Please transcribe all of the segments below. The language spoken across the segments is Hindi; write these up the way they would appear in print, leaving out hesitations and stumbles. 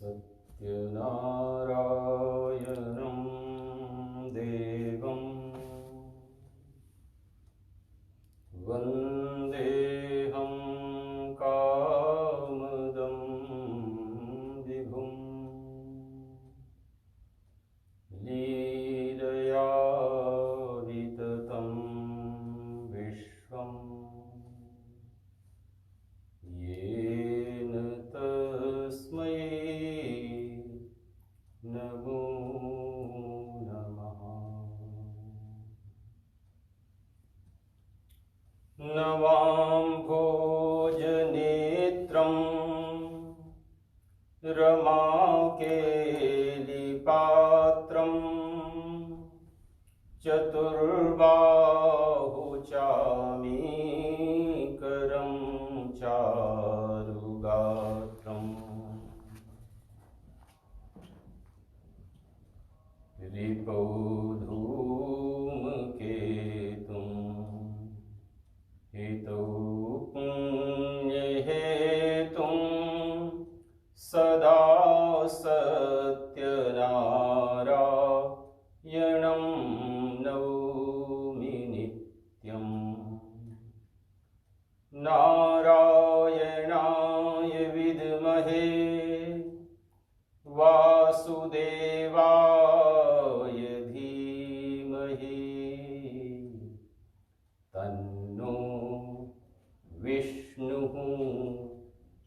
सत्यनारायणं देवं वन्देऽहं कामदं विभुं लीलया विततं विश्वं येन तस्मै नमो नमः। नवाम्भोजनेत्रं रमाकेलिपात्रं चतुर्बाहुचामीकरं चारुगात्रम् रिपुधूमकेतुं हितौ पुण्यहेतुं सदा सत्यनारायणं नौमि नित्यम्। नारायणाय विद्महे वासुदेवाय धीमहि तन्नो विष्णुः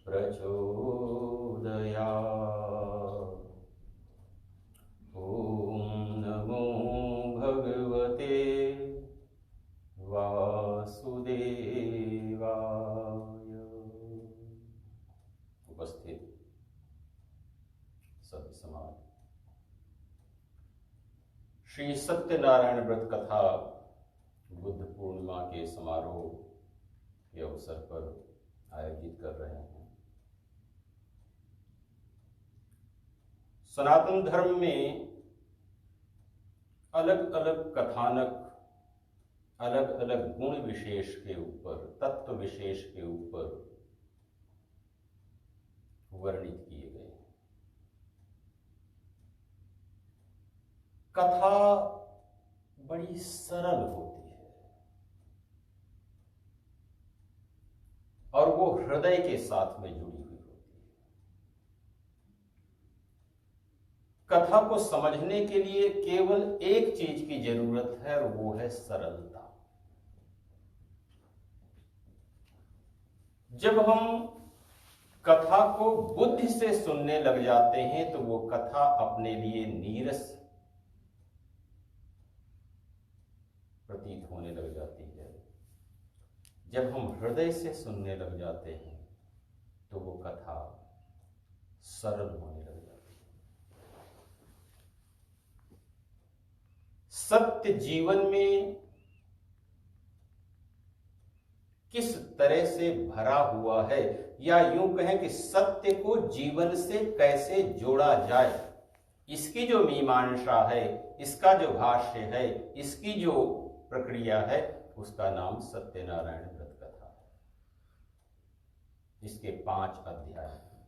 प्रचोदयात्। ॐ नमो भगवते वासुदेवाय। उपस्थित सभी समाज, श्री सत्यनारायण व्रत कथा बुद्ध पूर्णिमा के समारोह के अवसर पर आयोजित कर रहे हैं। सनातन धर्म में अलग अलग कथानक अलग अलग गुण विशेष के ऊपर, तत्व विशेष के ऊपर वर्णित किए गए हैं। कथा बड़ी सरल होती है और वो हृदय के साथ में जुड़ी हुई होती है। कथा को समझने के लिए केवल एक चीज की जरूरत है और वो है सरलता। जब हम कथा को बुद्धि से सुनने लग जाते हैं तो वो कथा अपने लिए नीरस प्रतीत होने लग जाती है। जब हम हृदय से सुनने लग जाते हैं तो वो कथा सरल होने लग जाती है। सत्य जीवन में किस तरह से भरा हुआ है, या यूं कहें कि सत्य को जीवन से कैसे जोड़ा जाए, इसकी जो मीमांसा है, इसका जो भाष्य है, इसकी जो प्रक्रिया है, उसका नाम सत्यनारायण व्रत कथा है। इसके 5 अध्याय हैं।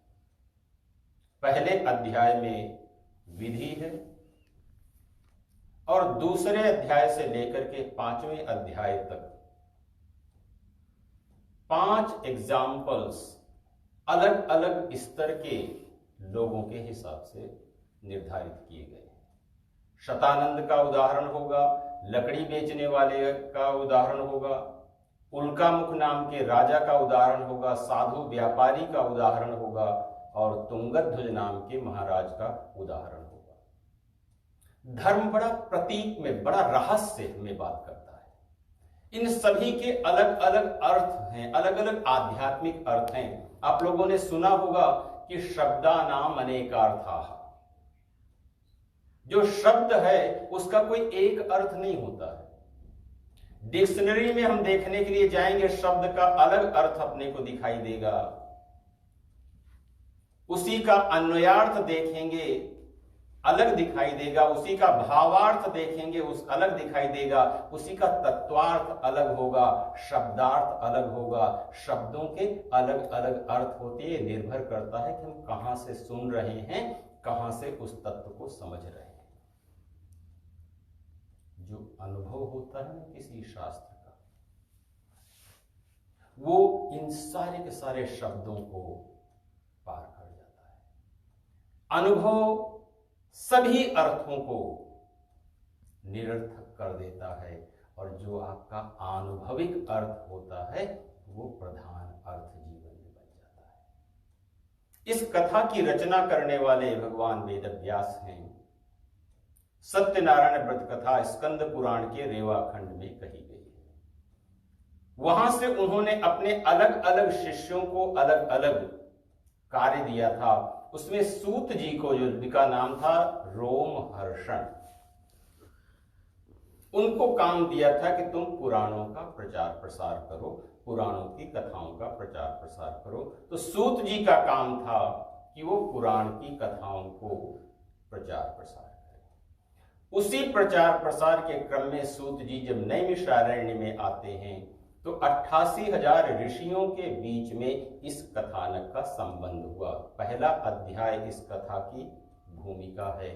पहले अध्याय में विधि है और दूसरे अध्याय से लेकर के 5वें अध्याय तक 5 एग्जाम्पल्स अलग अलग स्तर के लोगों के हिसाब से निर्धारित किए गए हैं। शतानंद का उदाहरण होगा, लकड़ी बेचने वाले का उदाहरण होगा, उल्कामुख नाम के राजा का उदाहरण होगा, साधु व्यापारी का उदाहरण होगा और तुंगध्वज नाम के महाराज का उदाहरण होगा। धर्म बड़ा प्रतीक में, बड़ा रहस्य में बात करता है। इन सभी के अलग अलग अर्थ हैं, अलग अलग आध्यात्मिक अर्थ हैं। आप लोगों ने सुना होगा कि शब्दानाम अनेकार्थाः। जो शब्द है उसका कोई एक अर्थ नहीं होता है। डिक्शनरी में हम देखने के लिए जाएंगे, शब्द का अलग अर्थ अपने को दिखाई देगा। उसी का अन्वयार्थ देखेंगे अलग दिखाई देगा, उसी का भावार्थ देखेंगे उस अलग दिखाई देगा, उसी का तत्वार्थ अलग होगा, शब्दार्थ अलग होगा। शब्दों के अलग अलग अर्थ होते हैं। निर्भर करता है कि हम कहां से सुन रहे हैं, कहां से उस तत्व को समझ रहे हैं। जो अनुभव होता है ना किसी शास्त्र का, वो इन सारे के सारे शब्दों को पार कर जाता है। अनुभव सभी अर्थों को निरर्थक कर देता है, और जो आपका आनुभविक अर्थ होता है वो प्रधान अर्थ जीवन में बन जाता है। इस कथा की रचना करने वाले भगवान वेदव्यास हैं। सत्यनारायण व्रत कथा स्कंद पुराण के रेवा खंड में कही गई है। वहां से उन्होंने अपने अलग अलग शिष्यों को अलग अलग कार्य दिया था। उसमें सूत जी को, जिनका नाम था रोमहर्षण, उनको काम दिया था कि तुम पुराणों का प्रचार प्रसार करो, पुराणों की कथाओं का प्रचार प्रसार करो। तो सूत जी का काम था कि वो पुराण की कथाओं को प्रचार प्रसार करें। उसी प्रचार प्रसार के क्रम में सूत जी जब नैमिषारण्य में आते हैं तो 88,000 ऋषियों के बीच में इस कथानक का संबंध हुआ। पहला अध्याय इस कथा की भूमिका है,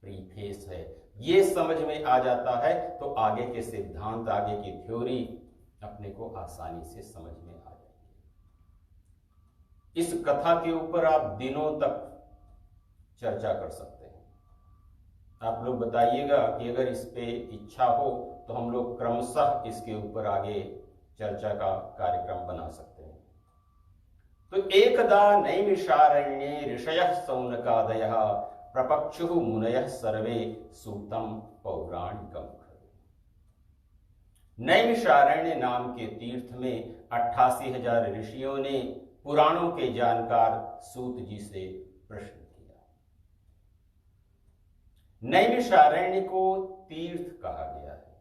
प्रीफेस है। ये समझ में आ जाता है तो आगे के सिद्धांत, आगे की थ्योरी अपने को आसानी से समझ में आ जाएगी। इस कथा के ऊपर आप दिनों तक चर्चा कर सकते हैं। आप लोग बताइएगा कि अगर इस पे इच्छा हो तो हम लोग क्रमशः इसके ऊपर आगे चर्चा का कार्यक्रम बना सकते हैं। तो एकदा नैमिषारण्ये ऋषयः सौनकादयः प्रपक्षुः मुनयः सर्वे सूतम पौराणिकम। नैमिषारण्य नाम के तीर्थ में 88,000 ऋषियों ने पुराणों के जानकार सूत जी से प्रश्न किया। नैमिषारण्य को तीर्थ कहा गया है।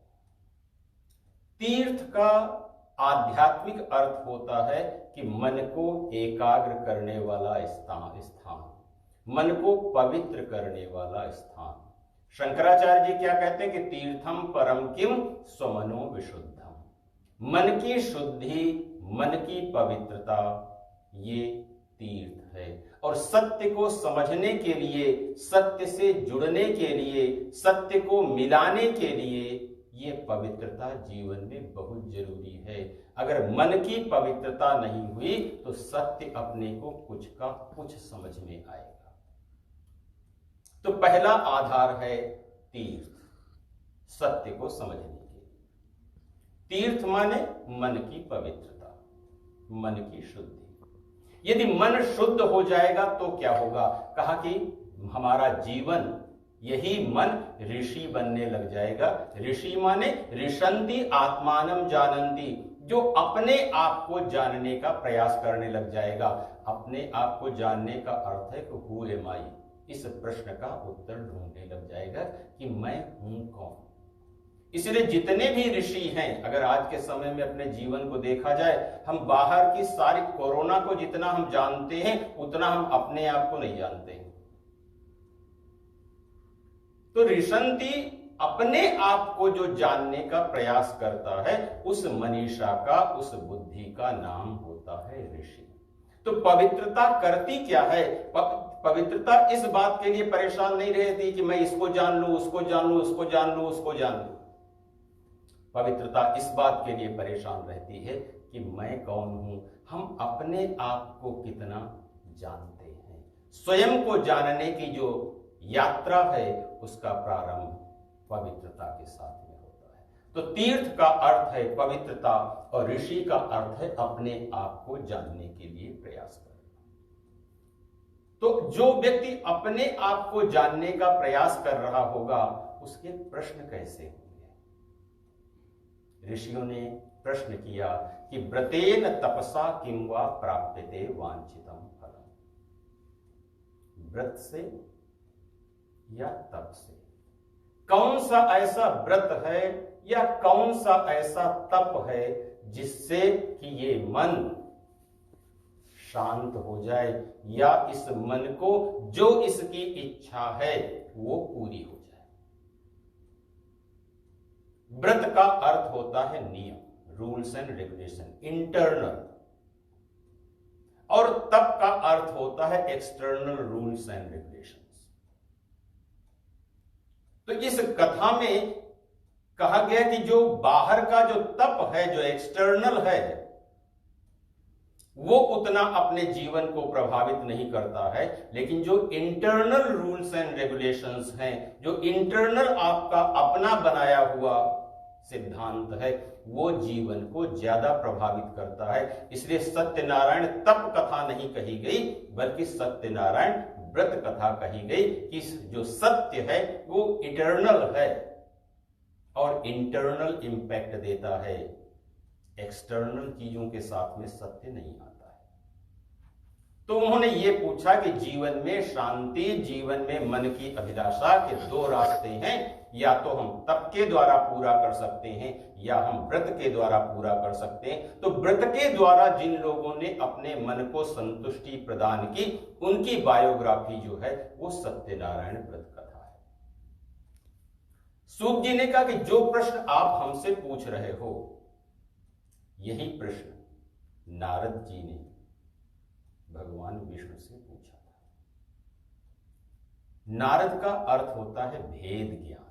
तीर्थ का आध्यात्मिक अर्थ होता है कि मन को एकाग्र करने वाला स्थान, मन को पवित्र करने वाला स्थान। शंकराचार्य जी क्या कहते हैं कि तीर्थम परम किम स्वमनो विशुद्धम। मन की शुद्धि, मन की पवित्रता, ये तीर्थ है। और सत्य को समझने के लिए, सत्य से जुड़ने के लिए, सत्य को मिलाने के लिए ये पवित्रता जीवन में बहुत जरूरी है। अगर मन की पवित्रता नहीं हुई तो सत्य अपने को कुछ का कुछ समझ में आएगा। तो पहला आधार है तीर्थ, सत्य को समझने के लिए। तीर्थ माने मन की पवित्रता, मन की शुद्धि। यदि मन शुद्ध हो जाएगा तो क्या होगा? कहा कि हमारा जीवन, यही मन ऋषि बनने लग जाएगा। ऋषि माने ऋषंति आत्मानम जानन्ति, जो अपने आप को जानने का प्रयास करने लग जाएगा। अपने आप को जानने का अर्थ है कि हु एम आई, इस प्रश्न का उत्तर ढूंढने लग जाएगा कि मैं हूं कौन। इसलिए जितने भी ऋषि हैं, अगर आज के समय में अपने जीवन को देखा जाए, हम बाहर की सारी कोरोना को जितना हम जानते हैं उतना हम अपने आप को नहीं जानते हैं। तो ऋषंति अपने आप को जो जानने का प्रयास करता है, उस मनीषा का, उस बुद्धि का नाम होता है ऋषि। तो पवित्रता करती क्या है? पवित्रता इस बात के लिए परेशान नहीं रहती कि मैं इसको जान लूं, उसको जान लूं, उसको जान लूं, उसको जान लूं। पवित्रता इस बात के लिए परेशान रहती है कि मैं कौन हूं, हम अपने आप को कितना जानते हैं। स्वयं को जानने की जो यात्रा है उसका प्रारंभ पवित्रता के साथ में होता है। तो तीर्थ का अर्थ है पवित्रता और ऋषि का अर्थ है अपने आप को जानने के लिए प्रयास करना। तो जो व्यक्ति अपने आप को जानने का प्रयास कर रहा होगा उसके प्रश्न कैसे होंगे? ऋषियों ने प्रश्न किया कि व्रतेन तपसा किं वा प्राप्यते वांछितम फलम। व्रत से या तप से, कौन सा ऐसा व्रत है या कौन सा ऐसा तप है जिससे कि ये मन शांत हो जाए या इस मन को जो इसकी इच्छा है वो पूरी हो जाए। व्रत का अर्थ होता है नियम, रूल्स एंड रेगुलेशन, इंटरनल, और तप का अर्थ होता है एक्सटर्नल रूल्स एंड रेगुलेशंस। तो इस कथा में कहा गया कि जो बाहर का जो तप है, जो एक्सटर्नल है, वो उतना अपने जीवन को प्रभावित नहीं करता है, लेकिन जो इंटरनल रूल्स एंड रेगुलेशंस हैं, जो इंटरनल आपका अपना बनाया हुआ सिद्धांत है, वो जीवन को ज्यादा प्रभावित करता है। इसलिए सत्यनारायण तप कथा नहीं कही गई, बल्कि सत्यनारायण व्रत कथा कही गई कि जो सत्य है वो इटर्नल है और इंटरनल इंपैक्ट देता है, एक्सटर्नल चीजों के साथ में सत्य नहीं आता है। तो उन्होंने ये पूछा कि जीवन में शांति, जीवन में मन की अभिलाषा के दो रास्ते हैं, या तो हम तप के द्वारा पूरा कर सकते हैं या हम व्रत के द्वारा पूरा कर सकते हैं। तो व्रत के द्वारा जिन लोगों ने अपने मन को संतुष्टि प्रदान की, उनकी बायोग्राफी जो है वो सत्यनारायण व्रत कथा है। सूत जी ने कहा कि जो प्रश्न आप हमसे पूछ रहे हो, यही प्रश्न नारद जी ने भगवान विष्णु से पूछा था। नारद का अर्थ होता है भेद ज्ञान।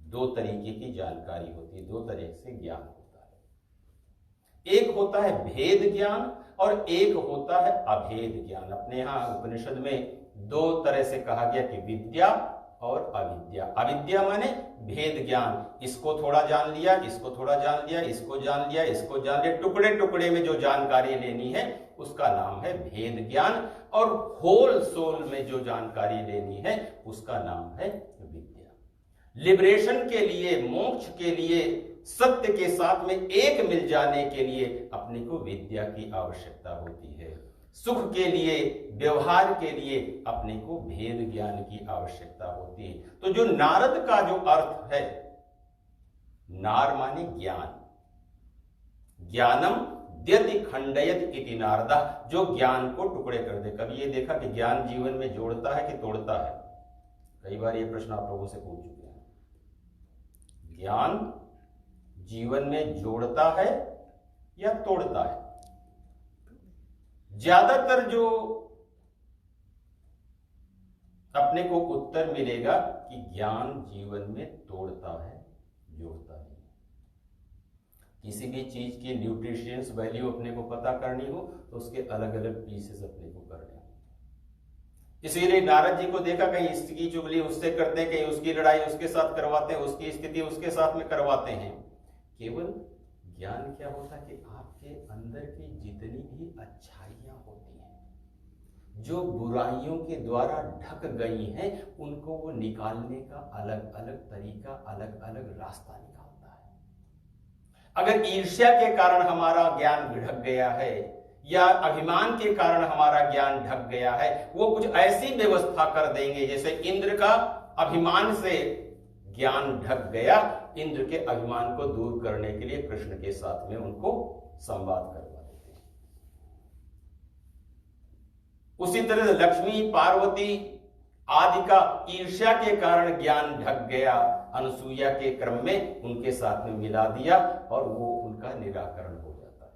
दो तरीके की जानकारी होती है, दो तरह से ज्ञान होता है। एक होता है भेद ज्ञान और एक होता है अभेद ज्ञान। अपने यहां उपनिषद में दो तरह से कहा गया कि विद्या और अविद्या। अविद्या माने भेद ज्ञान, इसको थोड़ा जान लिया, इसको थोड़ा जान लिया, इसको जान लिया, इसको जान लिया, टुकड़े टुकड़े में जो जानकारी लेनी है उसका नाम है भेद ज्ञान, और होल सोल में जो जानकारी लेनी है उसका नाम है विद्या। लिबरेशन के लिए, मोक्ष के लिए, सत्य के साथ में एक मिल जाने के लिए अपने को विद्या की आवश्यकता होती है। सुख के लिए, व्यवहार के लिए अपने को भेद ज्ञान की आवश्यकता होती है। तो जो नारद का जो अर्थ है, नार माने ज्ञान, ज्ञानम द्यति खंडयत इति नारदा, जो ज्ञान को टुकड़े कर दे। कभी ये देखा कि ज्ञान जीवन में जोड़ता है कि तोड़ता है? कई बार ये प्रश्न आप लोगों से पूछ चुके हैं। ज्ञान जीवन में जोड़ता है या तोड़ता है? ज्यादातर जो अपने को उत्तर मिलेगा कि ज्ञान जीवन में तोड़ता है, जोड़ता नहीं। किसी भी चीज की न्यूट्रिशियंस वैल्यू अपने को पता करनी हो तो उसके अलग अलग पीसेस अपने को करने हो। इसीलिए नारद जी को देखा, कहीं इसकी चुगली उससे करते हैं, कहीं उसकी लड़ाई उसके साथ करवाते हैं, उसकी स्थिति उसके साथ में करवाते हैं। केवल ज्ञान क्या होता है कि आपके अंदर की जितनी भी अच्छाइयां होती हैं, जो बुराइयों के द्वारा ढक गई हैं, उनको वो निकालने का अलग अलग तरीका, अलग अलग रास्ता निकालता है। अगर ईर्ष्या के कारण हमारा ज्ञान ढक गया है या अभिमान के कारण हमारा ज्ञान ढक गया है, वो कुछ ऐसी व्यवस्था कर देंगे, जैसे इंद्र का अभिमान से ज्ञान ढक गया, इंद्र के अभिमान को दूर करने के लिए कृष्ण के साथ में उनको संवाद करवा देते हैं। उसी तरह लक्ष्मी, पार्वती आदि का ईर्ष्या के कारण ज्ञान ढक गया, अनुसूया के क्रम में उनके साथ में मिला दिया और वो उनका निराकरण हो जाता है।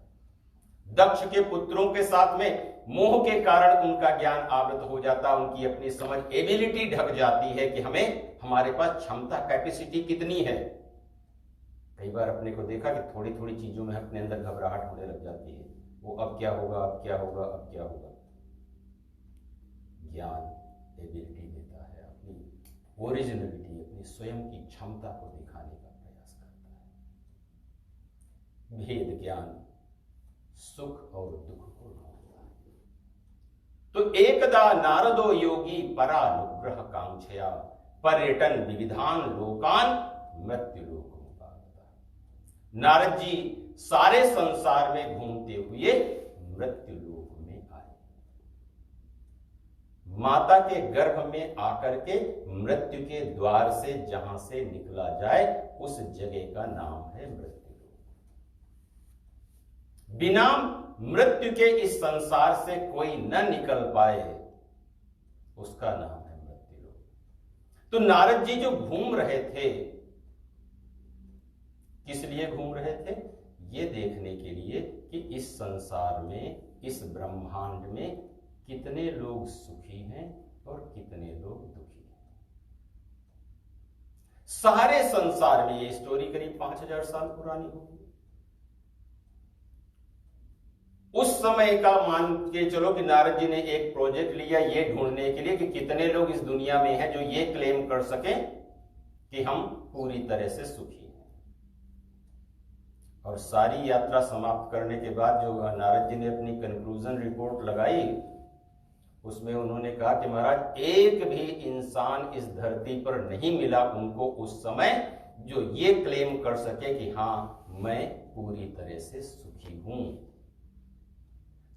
दक्ष के पुत्रों के साथ में मोह के कारण उनका ज्ञान आवृत हो जाता, उनकी अपनी समझ, एबिलिटी ढक जाती है कि हमें, हमारे पास क्षमता, कैपेसिटी कितनी है। कई बार अपने को देखा कि थोड़ी थोड़ी चीजों में अपने अंदर घबराहट होने लग जाती है, वो अब क्या होगा, अब क्या होगा, अब क्या होगा। ज्ञान एबिलिटी देता है, अपनी ओरिजिनलिटी, अपनी स्वयं की क्षमता को दिखाने का प्रयास करता है। भेद ज्ञान सुख और दुख को ढूंढता है। तो एकदा नारदो योगी परानुग्रह कांक्षया पर्यटन विविधान लोकान मृत्यु लोक। नारद जी सारे संसार में घूमते हुए मृत्यु लोक में आए। माता के गर्भ में आकर के मृत्यु के द्वार से जहां से निकला जाए उस जगह का नाम है मृत्यु लोक। बिना मृत्यु के इस संसार से कोई न निकल पाए, उसका नाम है मृत्यु लोक। तो नारद जी जो घूम रहे थे, किस लिए घूम रहे थे? ये देखने के लिए कि इस संसार में, इस ब्रह्मांड में कितने लोग सुखी हैं और कितने लोग दुखी हैं। सारे संसार में, ये स्टोरी करीब 5000 साल पुरानी होगी। उस समय का मान के चलो कि नारद जी ने एक प्रोजेक्ट लिया ये ढूंढने के लिए कि कितने लोग इस दुनिया में हैं जो ये क्लेम कर सकें कि हम पूरी तरह से सुखी हैं। और सारी यात्रा समाप्त करने के बाद जो नारद जी ने अपनी कंक्लूजन रिपोर्ट लगाई, उसमें उन्होंने कहा कि महाराज, एक भी इंसान इस धरती पर नहीं मिला उनको उस समय जो ये क्लेम कर सके कि हां, मैं पूरी तरह से सुखी हूं।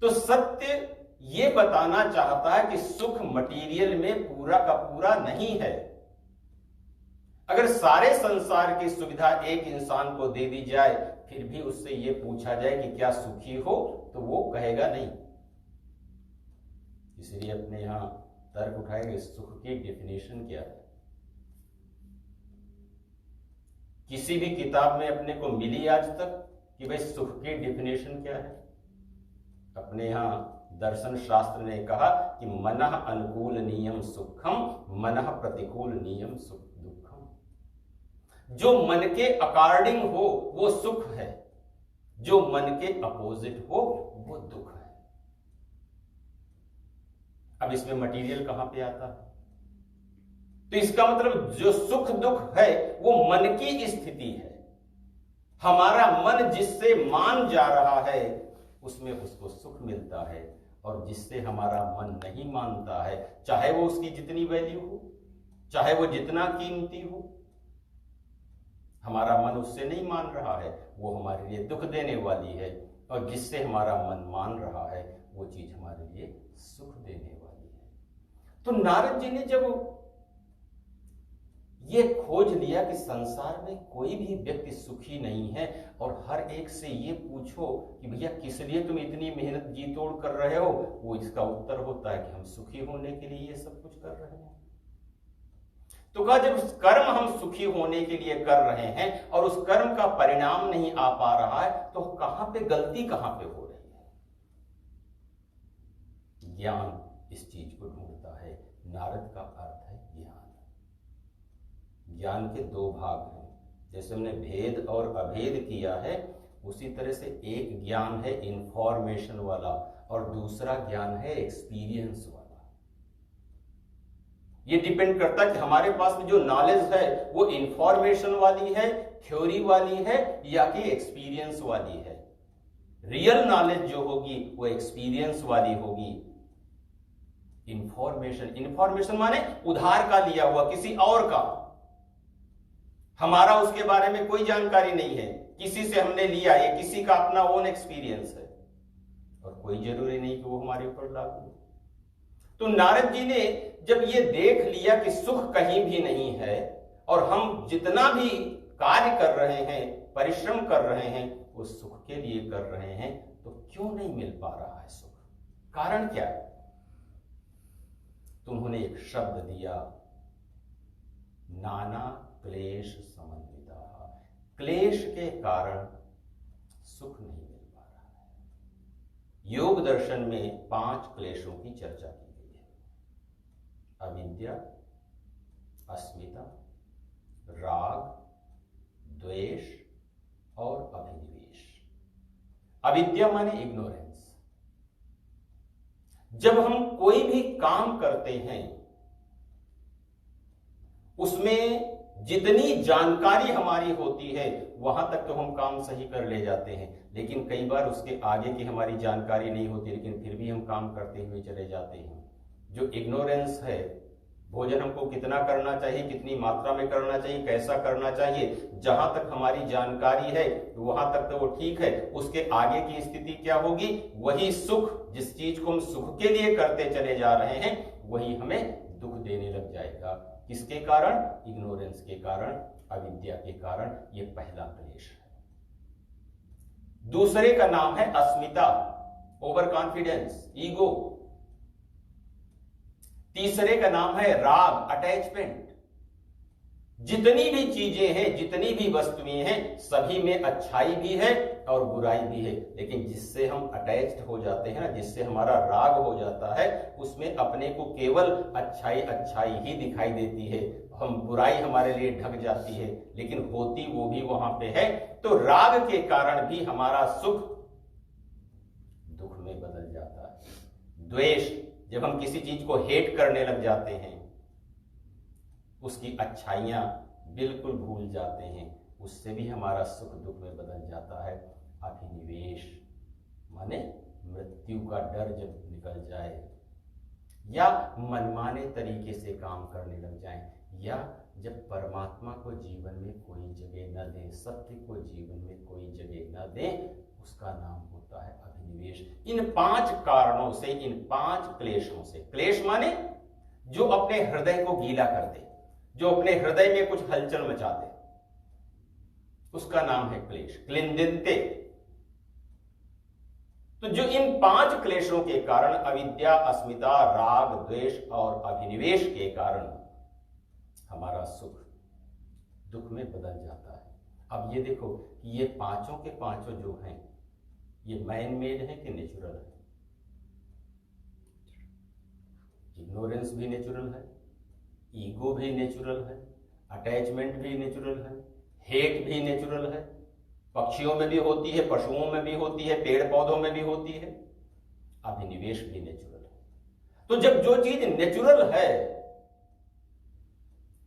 तो सत्य ये बताना चाहता है कि सुख मटेरियल में पूरा का पूरा नहीं है। अगर सारे संसार की सुविधा एक इंसान को दे दी जाए, फिर भी उससे ये पूछा जाए कि क्या सुखी हो, तो वो कहेगा नहीं। इसलिए अपने यहां तर्क उठाएंगे, सुख की डेफिनेशन क्या है? किसी भी किताब में अपने को मिली आज तक कि भाई सुख की डेफिनेशन क्या है? अपने यहां दर्शन शास्त्र ने कहा कि मनः अनुकूल नियम सुखम, मनः प्रतिकूल नियम सुख दुखम। जो मन के अकॉर्डिंग हो वो सुख है, जो मन के अपोजिट हो वो दुख है। अब इसमें मटेरियल कहां पे आता है? तो इसका मतलब जो सुख दुख है वो मन की स्थिति है। हमारा मन जिससे मान जा रहा है उसमें उसको सुख मिलता है, और जिससे हमारा मन नहीं मानता है, चाहे वो उसकी जितनी वैल्यू हो, चाहे वो जितना कीमती हो, हमारा मन उससे नहीं मान रहा है, वो हमारे लिए दुख देने वाली है। और जिससे हमारा मन मान रहा है वो चीज हमारे लिए सुख देने वाली है। तो नारद जी ने जब ये खोज लिया कि संसार में कोई भी व्यक्ति सुखी नहीं है, और हर एक से ये पूछो कि भैया किस लिए तुम इतनी मेहनत जी तोड़ कर रहे हो, वो इसका उत्तर होता है कि हम सुखी होने के लिए ये सब कुछ कर रहे हैं। तो कहा, जब कर्म हम सुखी होने के लिए कर रहे हैं और उस कर्म का परिणाम नहीं आ पा रहा है, तो कहां पे गलती कहां पे हो रही है? ज्ञान इस चीज को ढूंढता है। नारद का अर्थ है ज्ञान। ज्ञान के दो भाग हैं। जैसे हमने भेद और अभेद किया है, उसी तरह से एक ज्ञान है इंफॉर्मेशन वाला और दूसरा ज्ञान है एक्सपीरियंस वाला। ये डिपेंड करता है कि हमारे पास में जो नॉलेज है वो इंफॉर्मेशन वाली है, थ्योरी वाली है, या कि एक्सपीरियंस वाली है। रियल नॉलेज जो होगी वो एक्सपीरियंस वाली होगी। इंफॉर्मेशन माने उधार का लिया हुआ, किसी और का, हमारा उसके बारे में कोई जानकारी नहीं है, किसी से हमने लिया, ये किसी का अपना ओन एक्सपीरियंस है, और कोई जरूरी नहीं कि वो हमारे ऊपर लागू हो। तो नारद जी ने जब ये देख लिया कि सुख कहीं भी नहीं है, और हम जितना भी कार्य कर रहे हैं, परिश्रम कर रहे हैं, वो सुख के लिए कर रहे हैं, तो क्यों नहीं मिल पा रहा है सुख? कारण क्या है? तुमने एक शब्द दिया, नाना क्लेश समन्विता। क्लेश के कारण सुख नहीं मिल पा रहा है। योग दर्शन में 5 क्लेशों की चर्चा की गई है। अविद्या, अस्मिता, राग, द्वेष और अभिनिवेश। अविद्या माने इग्नोरेंस। जब हम कोई भी काम करते हैं उसमें जितनी जानकारी हमारी होती है वहां तक तो हम काम सही कर ले जाते हैं, लेकिन कई बार उसके आगे की हमारी जानकारी नहीं होती, लेकिन फिर भी हम काम करते हुए चले जाते हैं। जो इग्नोरेंस है, भोजन हमको कितना करना चाहिए, कितनी मात्रा में करना चाहिए, कैसा करना चाहिए, जहां तक हमारी जानकारी है वहां तक तो वो ठीक है, उसके आगे की स्थिति क्या होगी, वही सुख, जिस चीज को हम सुख के लिए करते चले जा रहे हैं, वही हमें दुख देने लग जाएगा। किसके कारण? इग्नोरेंस के कारण, अविद्या के कारण। ये पहला क्लेश है। दूसरे का नाम है अस्मिता। Over confidence, ego. तीसरे का नाम है राग, अटैचमेंट। जितनी भी चीजें हैं, जितनी भी वस्तुएं हैं, सभी में अच्छाई भी है और बुराई भी है, लेकिन जिससे हम अटैच्ड हो जाते हैं ना, जिससे हमारा राग हो जाता है, उसमें अपने को केवल अच्छाई अच्छाई ही दिखाई देती है, हम बुराई हमारे लिए ढक जाती है, लेकिन होती वो भी वहां पे है। तो राग के कारण भी हमारा सुख दुख में बदल जाता है। द्वेष, जब हम किसी चीज को हेट करने लग जाते हैं, उसकी अच्छाइयां बिल्कुल भूल जाते हैं, उससे भी हमारा सुख दुख में बदल जाता है। अभिनिवेश माने मृत्यु का डर जब निकल जाए, या मनमाने तरीके से काम करने लग जाएं, या जब परमात्मा को जीवन में कोई जगह न दें, सत्य को जीवन में कोई जगह न दें, उसका नाम होता है अभिनिवेश। इन 5 कारणों से, इन 5 क्लेशों से, क्लेश माने जो अपने हृदय को गीला कर दे, जो अपने हृदय में कुछ हलचल मचा दे, उसका नाम है क्लेश, क्लिंदिनते। तो जो इन 5 क्लेशों के कारण, अविद्या, अस्मिता, राग, द्वेष और अभिनिवेश के कारण हमारा सुख दुख में बदल जाता है। अब ये देखो कि ये पांचों के पांचों जो हैं, ये मैन मेड है कि नेचुरल है? इग्नोरेंस भी नेचुरल है, ईगो भी नेचुरल है, अटैचमेंट भी नेचुरल है, हेट भी नेचुरल है। पक्षियों में भी होती है, पशुओं में भी होती है, पेड़ पौधों में भी होती है। अभिनिवेश भी नेचुरल है। तो जब जो चीज नेचुरल है,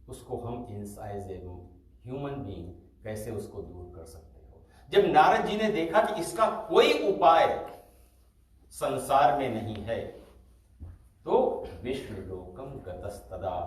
उसको हम एज ए ह्यूमन बीइंग कैसे उसको दूर कर सकते हो? जब नारद जी ने देखा कि इसका कोई उपाय संसार में नहीं है, तो विष्णु लोकम गतस्तदा,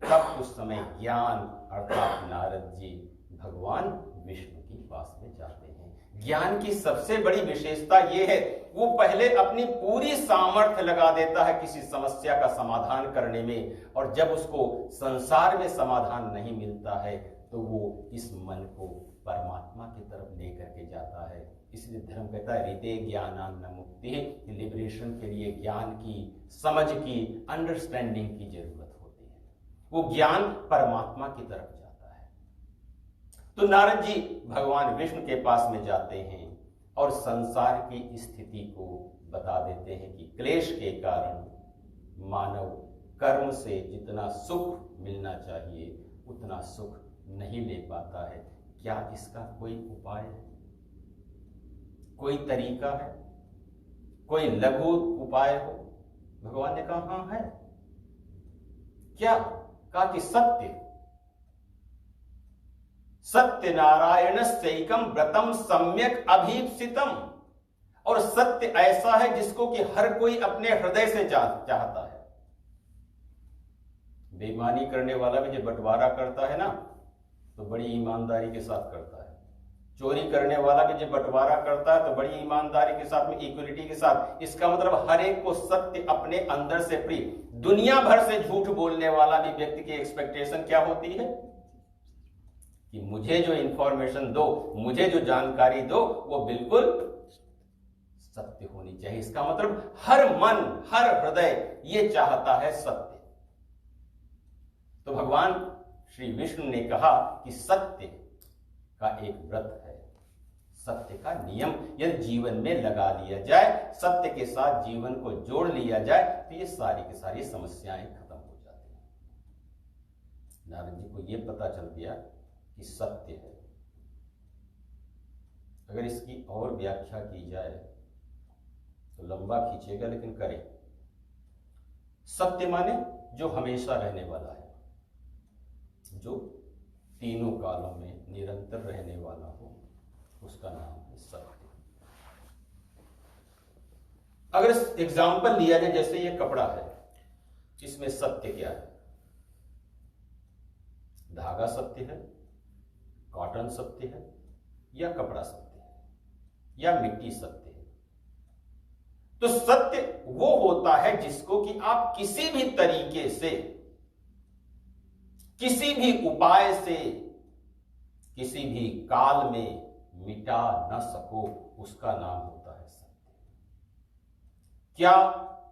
तब उस समय ज्ञान अर्थात नारद जी भगवान विष्णु के पास में जाते हैं। ज्ञान की सबसे बड़ी विशेषता यह है, वो पहले अपनी पूरी सामर्थ्य लगा देता है किसी समस्या का समाधान करने में, और जब उसको संसार में समाधान नहीं मिलता है, तो वो इस मन को परमात्मा की तरफ लेकर के जाता है। इसलिए धर्म कहता है हृदय ज्ञानान्न मुक्ति, लिबरेशन के लिए ज्ञान की, समझ की, अंडरस्टैंडिंग की जरूरत होती है। वो ज्ञान परमात्मा की तरफ जाता है। तो नारद जी भगवान विष्णु के पास में जाते हैं और संसार की स्थिति को बता देते हैं कि क्लेश के कारण मानव कर्म से जितना सुख मिलना चाहिए उतना सुख नहीं ले पाता है। क्या इसका कोई उपाय है, कोई तरीका है, कोई लघु उपाय हो? भगवान ने कहा हां है। क्या? कहा कि सत्य, सत्य नारायण सैकम व्रतम सम्यक अभीप्सितम। और सत्य ऐसा है जिसको कि हर कोई अपने हृदय से चाहता है। बेईमानी करने वाला भी जब बंटवारा करता है ना, तो बड़ी ईमानदारी के साथ करता है। चोरी करने वाला भी जब बंटवारा करता है तो बड़ी ईमानदारी के साथ में, इक्वलिटी के साथ। इसका मतलब हर एक को सत्य अपने अंदर से प्रिय। दुनिया भर से झूठ बोलने वाला भी व्यक्ति की एक्सपेक्टेशन क्या होती है कि मुझे जो इंफॉर्मेशन दो, मुझे जो जानकारी दो, वो बिल्कुल सत्य होनी चाहिए। इसका मतलब हर मन, हर हृदय ये चाहता है सत्य। तो भगवान श्री विष्णु ने कहा कि सत्य का एक व्रत है, सत्य का नियम यदि जीवन में लगा लिया जाए, सत्य के साथ जीवन को जोड़ लिया जाए, तो ये सारी की सारी समस्याएं खत्म हो जाती हैं। नारद जी को ये पता चल गया कि सत्य है। अगर इसकी और व्याख्या की जाए तो लंबा खींचेगा, लेकिन करें। सत्य माने जो हमेशा रहने वाला है, जो तीनों कालों में निरंतर रहने वाला हो, उसका नाम है सत्य। अगर एग्जाम्पल लिया जाए, जैसे ये कपड़ा है, इसमें सत्य क्या है? धागा सत्य है, कॉटन सत्य है, या कपड़ा सत्य है, या मिट्टी सत्य है? तो सत्य वो होता है जिसको कि आप किसी भी तरीके से, किसी भी उपाय से, किसी भी काल में मिटा न सको, उसका नाम होता है सत्य। क्या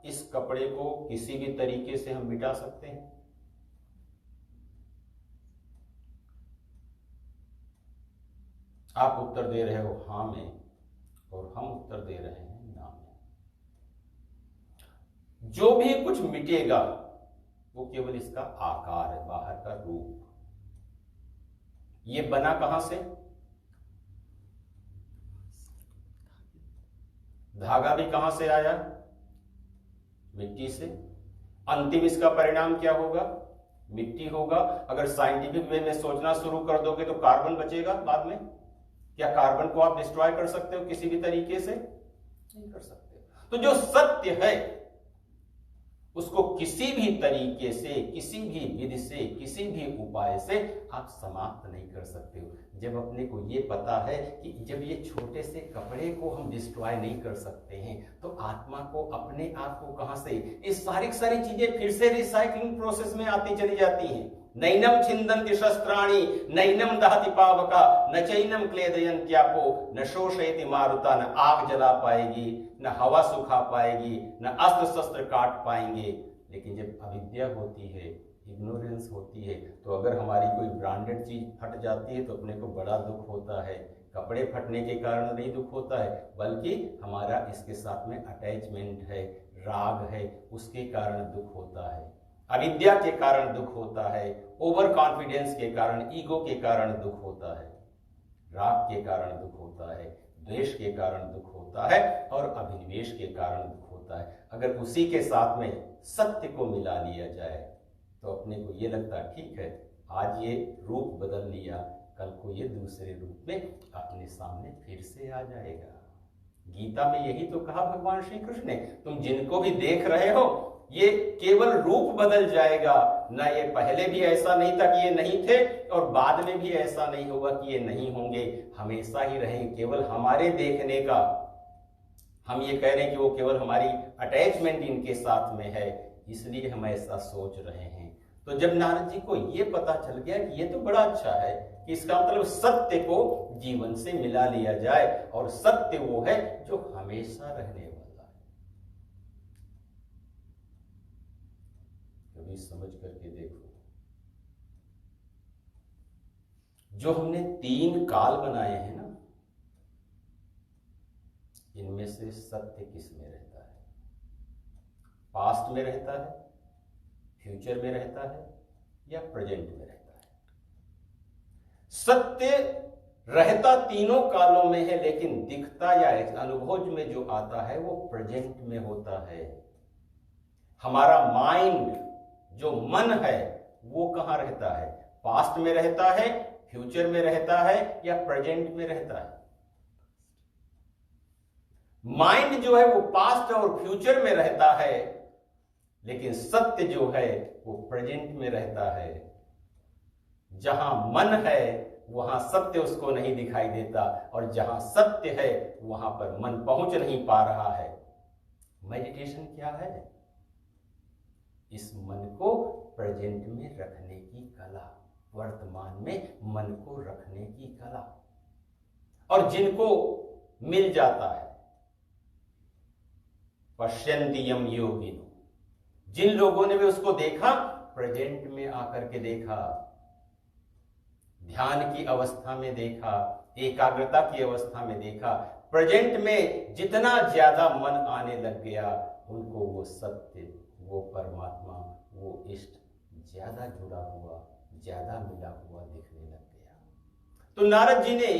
इस कपड़े को किसी भी तरीके से हम मिटा सकते हैं? आप उत्तर दे रहे हो हां में, और हम उत्तर दे रहे हैं ना में। जो भी कुछ मिटेगा वो केवल इसका आकार है, बाहर का रूप। ये बना कहां से? धागा भी कहां से आया? मिट्टी से। अंतिम इसका परिणाम क्या होगा? मिट्टी होगा। अगर साइंटिफिक वे में सोचना शुरू कर दोगे तो कार्बन बचेगा बाद में। क्या कार्बन को आप डिस्ट्रॉय कर सकते हो किसी भी तरीके से? नहीं कर सकते। तो जो सत्य है उसको किसी भी तरीके से, किसी भी विधि से, किसी भी उपाय से आप समाप्त नहीं कर सकते हो। जब अपने को ये पता है कि जब ये छोटे से कपड़े को हम डिस्ट्रॉय नहीं कर सकते हैं, तो आत्मा को, अपने आप को कहां से, ये सारी चीजें फिर से रिसाइकलिंग प्रोसेस में आती चली जाती हैं। नैनम छिंदन्ति शस्त्राणि नैनम दहति पावका न चैनम क्लेदयन्त्यापो न शोषयति मारुता। न आग जला पाएगी, न हवा सुखा पाएगी, न अस्त्र शस्त्र काट पाएंगे। लेकिन जब अविद्या होती है, इग्नोरेंस होती है, तो अगर हमारी कोई ब्रांडेड चीज फट जाती है तो अपने को बड़ा दुख होता है। कपड़े फटने के कारण नहीं दुख होता है, बल्कि हमारा इसके साथ में अटैचमेंट है, राग है, उसके कारण दुख होता है। अविद्या के कारण दुख होता है, ओवर कॉन्फिडेंस के कारण, ईगो के कारण दुख होता है, राग के कारण दुख होता है, द्वेष के कारण दुख होता है, और अभिनिवेश के कारण दुख होता है। अगर उसी के साथ में सत्य को मिला लिया जाए तो अपने को ये लगता है ठीक है, आज ये रूप बदल लिया, कल को ये दूसरे रूप में अपने सामने फिर से आ जाएगा। गीता में यही तो कहा भगवान श्री कृष्ण ने, तुम जिनको भी देख रहे हो ये केवल रूप बदल जाएगा, ना ये पहले भी ऐसा नहीं था कि ये नहीं थे, और बाद में भी ऐसा नहीं होगा कि ये नहीं होंगे, हमेशा ही रहेंगे। केवल हमारे देखने का, हम ये कह रहे हैं कि वो केवल हमारी अटैचमेंट इनके साथ में है, इसलिए हम ऐसा सोच रहे हैं। तो जब नारद जी को ये पता चल गया कि ये तो बड़ा अच्छा है, कि इसका मतलब सत्य को जीवन से मिला लिया जाए, और सत्य वो है जो हमेशा रहने वाला है। कभी समझ करके देखो, जो हमने 3 काल बनाए हैं ना, इनमें से सत्य किस में रहता है? पास्ट में रहता है, फ्यूचर में रहता है, या प्रेजेंट में रहता है? सत्य रहता तीनों कालों में है, लेकिन दिखता या अनुभव में जो आता है वो प्रेजेंट में होता है। हमारा माइंड, जो मन है, वो कहां रहता है? पास्ट में रहता है, फ्यूचर में रहता है, या प्रेजेंट में रहता है? माइंड जो है वो पास्ट और फ्यूचर में रहता है, लेकिन सत्य जो है वो प्रेजेंट में रहता है। जहां मन है वहां सत्य उसको नहीं दिखाई देता, और जहां सत्य है वहां पर मन पहुंच नहीं पा रहा है। मेडिटेशन क्या है? इस मन को प्रेजेंट में रखने की कला, वर्तमान में मन को रखने की कला। और जिनको मिल जाता है, पश्यन्ति यम योगिनो, जिन लोगों ने भी उसको देखा, प्रेजेंट में आकर के देखा, ध्यान की अवस्था में देखा, एकाग्रता की अवस्था में देखा, प्रेजेंट में जितना ज्यादा मन आने लग गया, उनको वो सत्य, वो परमात्मा, वो इष्ट ज्यादा जुड़ा हुआ, ज्यादा मिला हुआ दिखने लग गया। तो नारद जी ने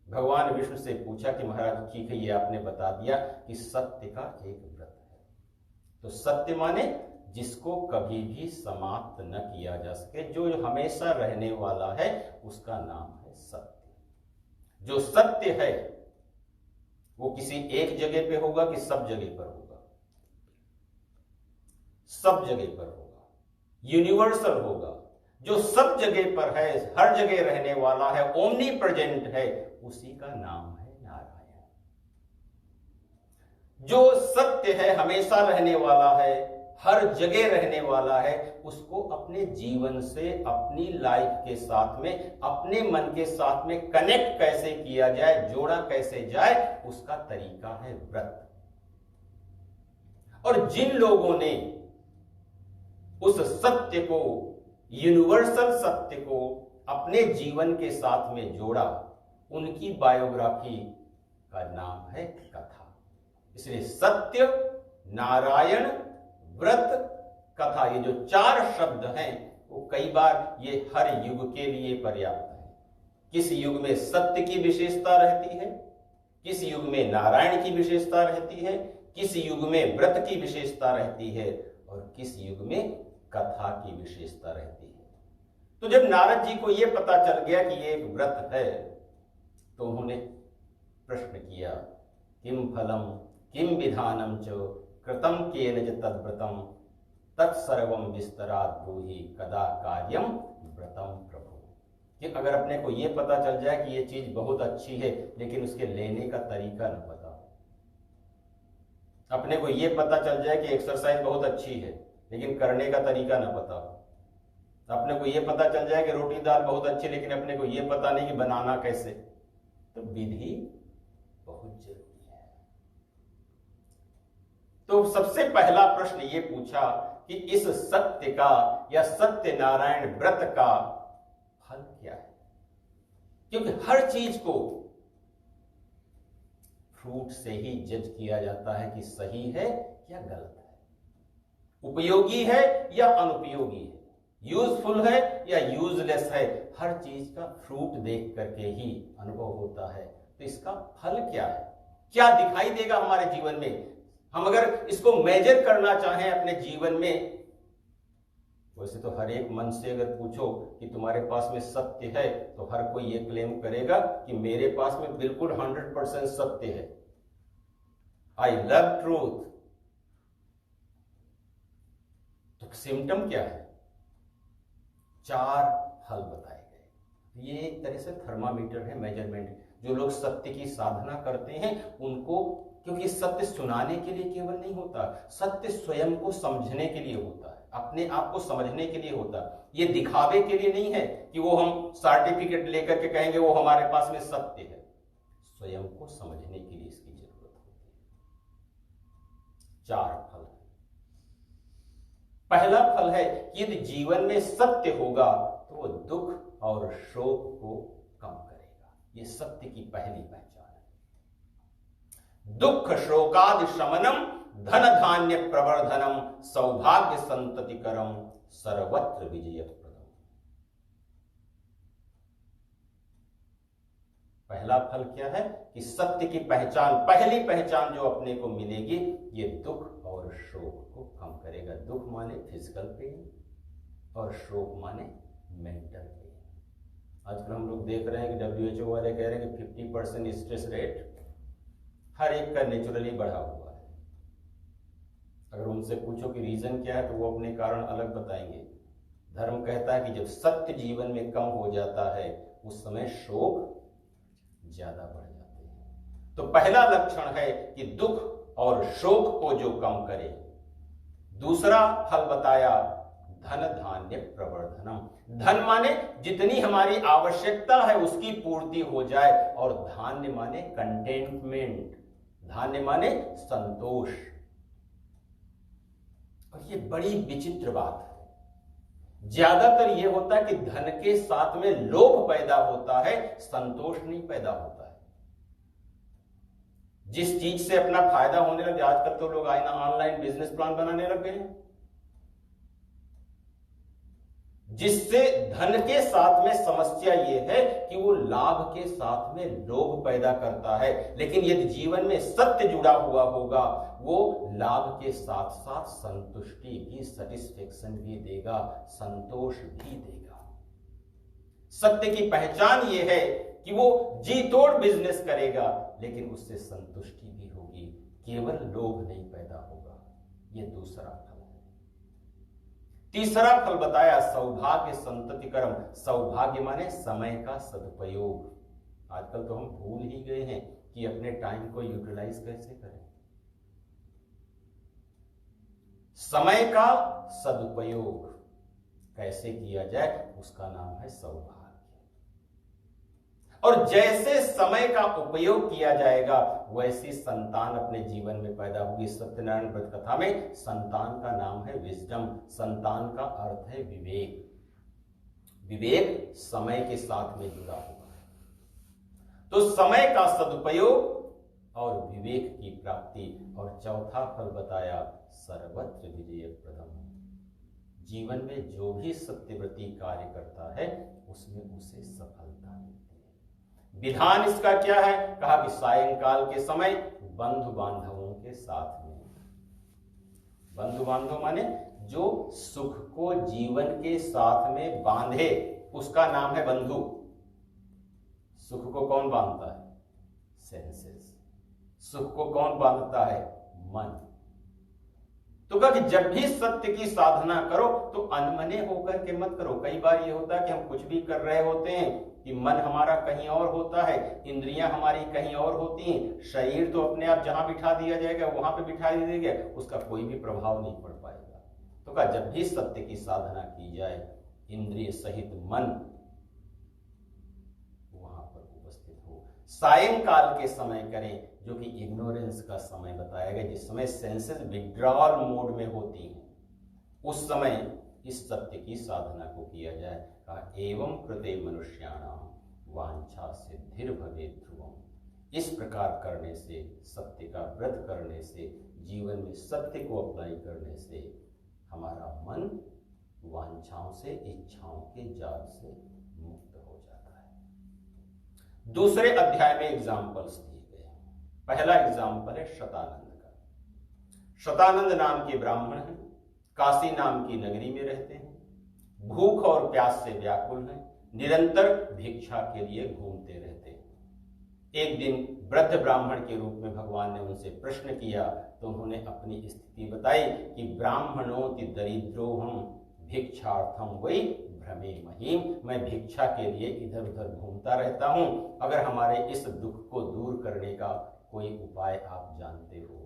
भगवान विष्णु से पूछा कि महाराज ठीक है, ये आपने बता दिया कि सत्य का एक व्रत है। तो सत्य माने जिसको कभी भी समाप्त न किया जा सके, जो हमेशा रहने वाला है, उसका नाम है सत्य। जो सत्य है वो किसी एक जगह पे होगा कि सब जगह पर होगा? सब जगह पर होगा, यूनिवर्सल होगा। जो सब जगह पर है, हर जगह रहने वाला है, ओमनी प्रेजेंट है, उसी का नाम है नारायण। जो सत्य है, हमेशा रहने वाला है, हर जगह रहने वाला है, उसको अपने जीवन से, अपनी लाइफ के साथ में, अपने मन के साथ में कनेक्ट कैसे किया जाए, जोड़ा कैसे जाए, उसका तरीका है व्रत। और जिन लोगों ने उस सत्य को, यूनिवर्सल सत्य को अपने जीवन के साथ में जोड़ा, उनकी बायोग्राफी का नाम है कथा। इसलिए सत्य, नारायण, व्रत, कथा, ये जो 4 शब्द हैं वो कई बार ये हर युग के लिए पर्याप्त है। किस युग में सत्य की विशेषता रहती है, किस युग में नारायण की विशेषता रहती है, किस युग में व्रत की विशेषता रहती है और किस युग में कथा की विशेषता रहती है। तो जब नारद जी को यह पता चल गया कि ये एक व्रत है, तो उन्होंने प्रश्न किया, किम फलम किम विधानम च कृतम केन च तद्व्रतम तत्सर्वम विस्तरात् ब्रूहि कदा कार्यम व्रतम प्रभु। कि अगर अपने को यह पता चल जाए कि ये चीज बहुत अच्छी है लेकिन उसके लेने का तरीका न पता, अपने को यह पता चल जाए कि एक्सरसाइज बहुत अच्छी है लेकिन करने का तरीका न पता, अपने को यह पता चल जाए कि रोटी दाल बहुत अच्छी लेकिन अपने को यह पता नहीं कि बनाना कैसे, तो विधि बहुत जरूरी है। तो सबसे पहला प्रश्न ये पूछा कि इस सत्य का या सत्यनारायण व्रत का फल क्या है, क्योंकि हर चीज को फ्रूट से ही जज किया जाता है कि सही है या गलत है, उपयोगी है या अनुपयोगी है, यूजफुल है या यूजलेस है। हर चीज का फ्रूट देख करके ही अनुभव होता है। तो इसका फल क्या है, क्या दिखाई देगा हमारे जीवन में। हम अगर इसको मेजर करना चाहें अपने जीवन में, वैसे तो हर एक मन से अगर पूछो कि तुम्हारे पास में सत्य है, तो हर कोई ये क्लेम करेगा कि मेरे पास में बिल्कुल 100% सत्य है, आई लव ट्रूथ। तो सिम्टम क्या है, 4 फल बताए गए। ये एक तरह से थर्मामीटर है, मेजरमेंट। जो लोग सत्य की साधना करते हैं उनको, क्योंकि सत्य सुनाने के लिए केवल नहीं होता, सत्य स्वयं को समझने के लिए होता है, अपने आप को समझने के लिए होता है। ये दिखावे के लिए नहीं है कि वो हम सर्टिफिकेट लेकर के कहेंगे वो हमारे पास में सत्य है। स्वयं को समझने के लिए इसकी जरूरत होती है। 4 फल। पहला फल है कि यदि जीवन में सत्य होगा तो वो दुख और शोक को कम करेगा। ये सत्य की पहली पहचान है। दुख शोकादि शमनम धन धान्य प्रवर्धनम सौभाग्य संततिकरम सर्वत्र विजयप्रदम। पहला फल क्या है कि सत्य की पहचान, पहली पहचान जो अपने को मिलेगी, ये दुख और शोक को कम करेगा। दुख माने फिजिकल पेन और शोक माने मेंटल पेन। आजकल हम लोग देख रहे हैं कि WHO वाले कह रहे हैं कि 50% स्ट्रेस रेट हर एक का नेचुरली बढ़ा हुआ है। अगर उनसे पूछो कि रीजन क्या है तो वो अपने कारण अलग बताएंगे। धर्म कहता है कि जब सत्य जीवन में कम हो जाता है उस समय शोक ज्यादा बढ़ जाते हैं। तो पहला लक्षण है कि दुख और शोक को जो कम करे। दूसरा फल बताया धन धान्य प्रवर्धनम। धन माने जितनी हमारी आवश्यकता है उसकी पूर्ति हो जाए, और धान्य माने कंटेनमेंट, धान्य माने संतोष। और ये बड़ी विचित्र बात है, ज्यादातर ये होता है कि धन के साथ में लोभ पैदा होता है, संतोष नहीं पैदा होता है। जिस चीज से अपना फायदा होने लगे, आजकल तो लोग आईना ऑनलाइन बिजनेस प्लान बनाने लग गए हैं, जिससे धन के साथ में समस्या यह है कि वो लाभ के साथ में लोभ पैदा करता है। लेकिन यदि जीवन में सत्य जुड़ा हुआ होगा, वो लाभ के साथ साथ संतुष्टि भी, सेटिस्फेक्शन भी देगा, संतोष भी देगा। सत्य की पहचान ये है कि वो जी तोड़ बिजनेस करेगा लेकिन उससे संतुष्टि भी होगी, केवल लोभ नहीं पैदा होगा। ये दूसरा फल है। तीसरा फल बताया सौभाग्य संततिकरम। सौभाग्य माने समय का सदुपयोग। आजकल तो हम भूल ही गए हैं कि अपने टाइम को यूटिलाइज कैसे करें। समय का सदुपयोग कैसे किया जाए, उसका नाम है सौभाग्य। और जैसे समय का उपयोग किया जाएगा वैसी संतान अपने जीवन में पैदा होगी। सत्यनारायण व्रत कथा में संतान का नाम है विजडम, संतान का अर्थ है विवेक। विवेक समय के साथ में जुड़ा हुआ है। तो समय का सदुपयोग और विवेक की प्राप्ति। और चौथा फल बताया सर्वत्र विजय प्रदम। जीवन में जो भी सत्यव्रती कार्य करता है उसमें उसे सफलता मिलती है। विधान इसका क्या है? कहा कि सायंकाल के समय बंधु बांधवों के साथ में। बंधु बांधव माने जो सुख को जीवन के साथ में बांधे उसका नाम है बंधु। सुख को कौन बांधता है? सेंसेस। सुख को कौन बांधता है? मन। तो कहा कि जब भी सत्य की साधना करो तो अनमने होकर के मत करो। कई बार ये होता है कि हम कुछ भी कर रहे होते हैं कि मन हमारा कहीं और होता है, इंद्रियां हमारी कहीं और होती हैं, शरीर तो अपने आप जहां बिठा दिया जाएगा वहां पे बिठा दिया जाएगा, उसका कोई भी प्रभाव नहीं पड़ पाएगा। तो कहा जब भी सत्य की साधना की जाए इंद्रिय सहित मन वहां पर उपस्थित हो। सायंकाल के समय करें जो कि इग्नोरेंस का समय बताया गया, जिस समय सेंसेस विड्रॉल मोड में होती हैं, उस समय इस सत्य की साधना को किया जाए। कहा एवं कृते मनुष्याणाम वांछा सिद्धिर भवेत् ध्रुवम्। इस प्रकार करने से, सत्य का व्रत करने से, जीवन में सत्य को अप्लाई करने से हमारा मन वांछाओं से, इच्छाओं के जाल से मुक्त हो जाता है। दूसरे अध्याय में एग्जाम्पल्स दिए गए। पहला एग्जाम्पल है शतानंद का। शतानंद नाम के ब्राह्मण हैं, काशी नाम की नगरी में रहते हैं, भूख और प्यास से व्याकुल हैं, निरंतर भिक्षा के लिए घूमते रहते हैं। एक दिन वृद्ध ब्राह्मण के रूप में भगवान ने उनसे प्रश्न किया तो उन्होंने अपनी स्थिति बताई कि ब्राह्मणोति दरिद्रोहम भिक्षार्थम वै भ्रमे महीम। मैं भिक्षा के लिए इधर उधर घूमता रहता हूं। अगर हमारे इस दुख को दूर करने का कोई उपाय आप जानते हो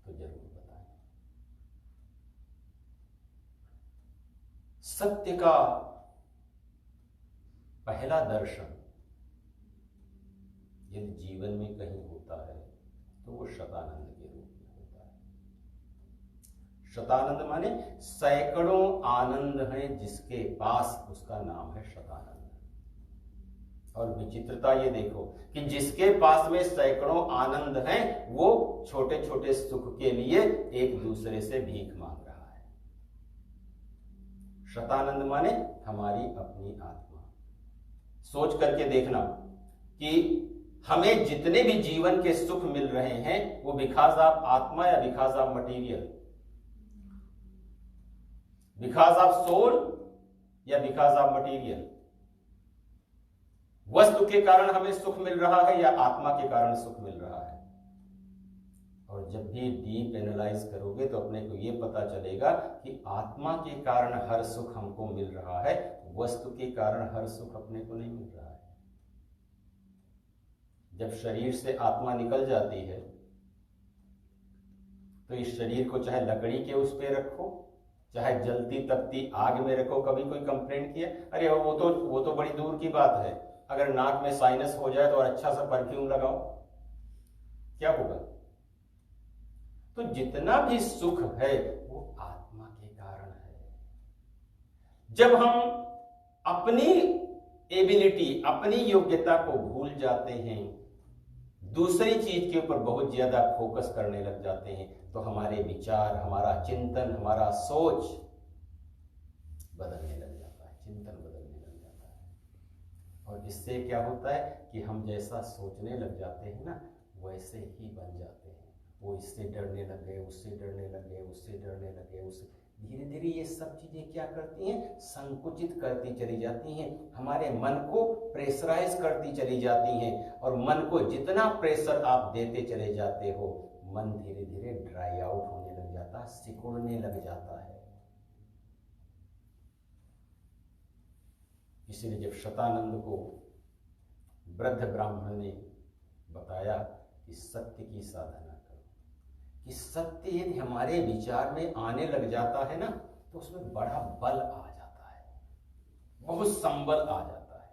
तो जरूर बताएं। सत्य का पहला दर्शन यदि जीवन में कहीं होता है तो वो शतानंद के रूप में होता है। शतानंद माने सैकड़ों आनंद हैं जिसके पास, उसका नाम है शतानंद। और विचित्रता ये देखो कि जिसके पास में सैकड़ों आनंद हैं वो छोटे छोटे सुख के लिए एक दूसरे से भीख मांग रहा है। शतानंद माने हमारी अपनी आत्मा। सोच करके देखना कि हमें जितने भी जीवन के सुख मिल रहे हैं वो बिकॉज ऑफ आत्मा या because of material, because of soul या बिकॉज ऑफ मटीरियल। वस्तु के कारण हमें सुख मिल रहा है या आत्मा के कारण सुख मिल रहा है। और जब भी डीप एनालाइज करोगे तो अपने को यह पता चलेगा कि आत्मा के कारण हर सुख हमको मिल रहा है, वस्तु के कारण हर सुख अपने को नहीं मिल रहा है। जब शरीर से आत्मा निकल जाती है तो इस शरीर को चाहे लकड़ी के उस पे रखो, चाहे जलती तपती आग में रखो। कभी कोई कंप्लेंट किया? अरे वो तो बड़ी दूर की बात है। अगर नाक में साइनस हो जाए तो और अच्छा सा परफ्यूम लगाओ, क्या होगा? तो जितना भी सुख है वो आत्मा के कारण है। जब हम अपनी एबिलिटी, अपनी योग्यता को भूल जाते हैं, दूसरी चीज के ऊपर बहुत ज्यादा फोकस करने लग जाते हैं, तो हमारे विचार, हमारा चिंतन, हमारा सोच बदलने लग जाता है, चिंतन बदलने लग जाता है। और इससे क्या होता है कि हम जैसा सोचने लग जाते हैं ना वैसे ही बन जाते हैं। वो इससे डरने लग गए, उससे डरने लग गए, उससे डरने लग गए, उससे धीरे धीरे ये सब चीजें क्या करती हैं? संकुचित करती चली जाती हैं, हमारे मन को प्रेशराइज करती चली जाती हैं। और मन को जितना प्रेशर आप देते चले जाते हो, मन धीरे धीरे ड्राई आउट होने लग जाता है, सिकुड़ने लग जाता है। इसलिए जब शतानंद को वृद्ध ब्राह्मण ने बताया कि सत्य की साधना करो, कि सत्य यदि हमारे विचार में आने लग जाता है ना तो उसमें बड़ा बल आ जाता है, बहुत संबल आ जाता है।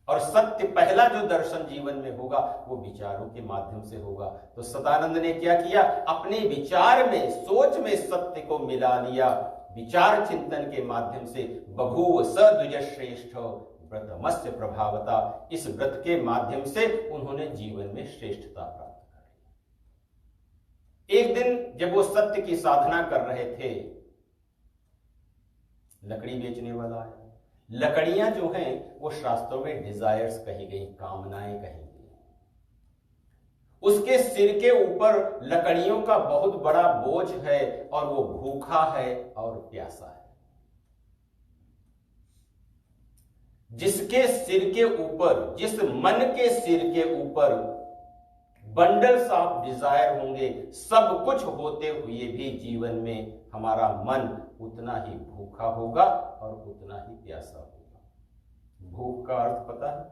और सत्य पहला जो दर्शन जीवन में होगा वो विचारों के माध्यम से होगा। तो सतानंद ने क्या किया, अपने विचार में, सोच में सत्य को मिला लिया। विचार चिंतन के माध्यम से बभूव स द्विज श्रेष्ठ व्रतमस्य प्रभावता, इस व्रत के माध्यम से उन्होंने जीवन में श्रेष्ठता प्राप्त कर ली। एक दिन जब वो सत्य की साधना कर रहे थे, लकड़ी बेचने वाला आया। लकड़ियां जो हैं वो शास्त्रों में डिजायर्स कही गई, कामनाएं कही गई। उसके सिर के ऊपर लकड़ियों का बहुत बड़ा बोझ है और वो भूखा है और प्यासा है। जिसके सिर के ऊपर, जिस मन के सिर के ऊपर बंडल्स ऑफ डिजायर होंगे, सब कुछ होते हुए भी जीवन में हमारा मन उतना ही भूखा होगा और उतना ही प्यासा होगा। भूख का अर्थ पता है?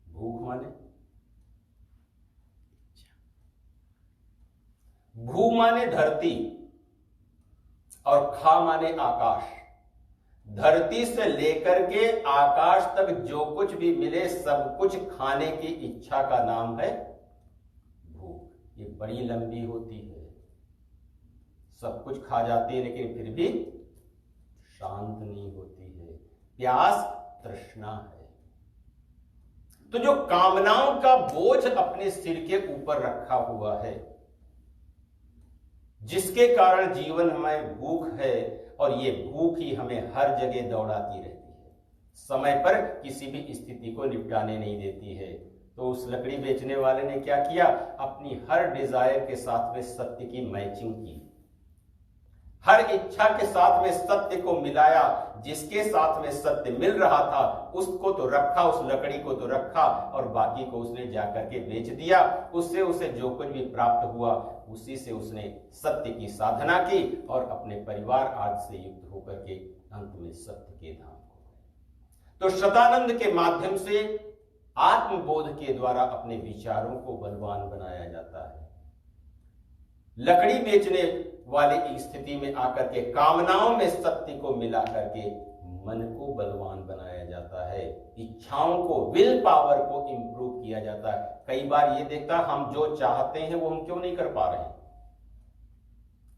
भूख माने, भू माने धरती और खा माने आकाश। धरती से लेकर के आकाश तक जो कुछ भी मिले सब कुछ खाने की इच्छा का नाम है भूख। ये बड़ी लंबी होती है, सब कुछ खा जाती है लेकिन फिर भी शांत नहीं होती है। प्यास तृष्णा है। तो जो कामनाओं का बोझ अपने सिर के ऊपर रखा हुआ है, जिसके कारण जीवन में भूख है, और ये भूख ही हमें हर जगह दौड़ाती रहती है, समय पर किसी भी स्थिति को निपटाने नहीं देती है। तो उस लकड़ी बेचने वाले ने क्या किया, अपनी हर डिजायर के साथ में सत्य की मैचिंग की, हर इच्छा के साथ में सत्य को मिलाया। जिसके साथ में सत्य मिल रहा था उसको तो रखा, उस लकड़ी को तो रखा, और बाकी को उसने जाकर के बेच दिया। उससे उसे जो कुछ भी प्राप्त हुआ उसी से उसने सत्य की साधना की और अपने परिवार आदि से युक्त होकर के अंत में सत्य के धाम को गए। तो शतानंद के माध्यम से आत्मबोध के द्वारा अपने विचारों को बलवान बनाया जाता है। लकड़ी बेचने वाली स्थिति में आकर के कामनाओं में सत्य को मिला करके मन को बलवान बनाया जाता है। इच्छाओं को, विल पावर को इंप्रूव किया जाता है। कई बार ये देखता हम जो चाहते हैं वो हम क्यों नहीं कर पा रहे हैं,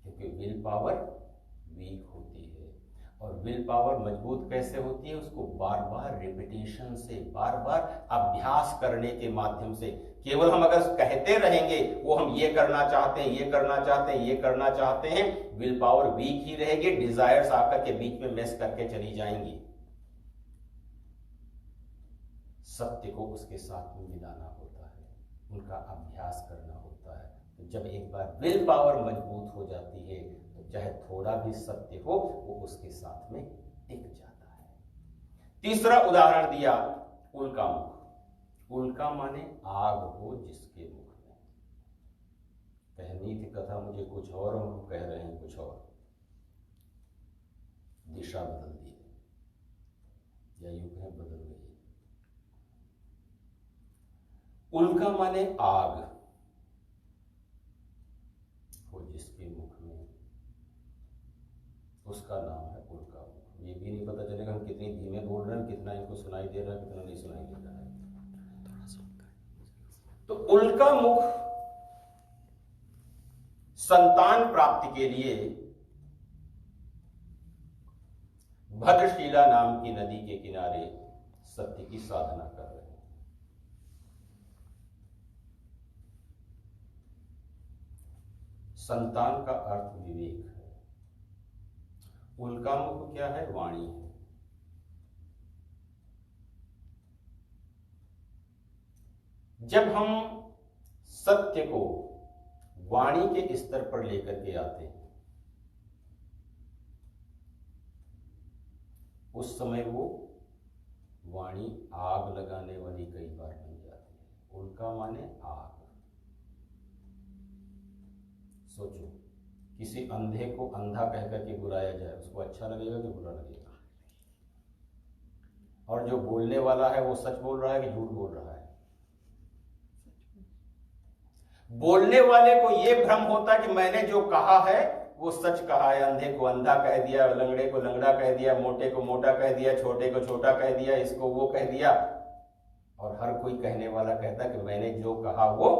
क्योंकि विल पावर वीक होती है। और विल पावर मजबूत कैसे होती है, उसको बार बार रिपीटेशन से, बार बार अभ्यास करने के माध्यम से। केवल हम अगर कहते रहेंगे वो हम ये करना चाहते हैं, ये करना चाहते हैं, ये करना चाहते हैं, विल पावर वीक ही रहेगी, डिजायर्स आकर के बीच में मेस करके चली जाएंगी। सत्य को उसके साथ में मिलाना होता है, उनका अभ्यास करना होता है। तो जब एक बार विल पावर मजबूत हो जाती है तो चाहे थोड़ा भी सत्य हो वो उसके साथ में टिक जाता है। तीसरा उदाहरण दिया उल्का मुख। उल्का माने आग हो जिसके मुख में। कहनी थी कथा मुझे कुछ और हम कह रहे हैं कुछ और, दिशा बदल दी है या यूं कहें बदल गई। उल्का माने आग हो जिसके मुख में, उसका नाम है उल्का मुख। ये भी नहीं पता चलेगा हम कितनी धीमे बोल रहे हैं, कितना इनको सुनाई दे रहा है, कितना नहीं सुनाई दे रहा है। तो उल्का मुख संतान प्राप्ति के लिए भद्रशीला नाम की नदी के किनारे सत्य की साधना कर रहे हैं। संतान का अर्थ विवेक है। उल्का मुख क्या है, वाणी है। जब हम सत्य को वाणी के स्तर पर लेकर के आते हैं उस समय वो वाणी आग लगाने वाली कई बार बन जाती है। उल्का माने आग। सोचो, किसी अंधे को अंधा कह करके बुलाया जाए, उसको अच्छा लगेगा कि बुरा लगेगा? और जो बोलने वाला है वो सच बोल रहा है कि झूठ बोल रहा है? बोलने वाले को यह भ्रम होता है कि मैंने जो कहा है वो सच कहा है, अंधे को अंधा कह दिया, लंगड़े को लंगड़ा कह दिया, मोटे को मोटा कह दिया, छोटे को छोटा कह दिया, इसको वो कह दिया, और हर कोई कहने वाला कहता कि मैंने जो कहा वो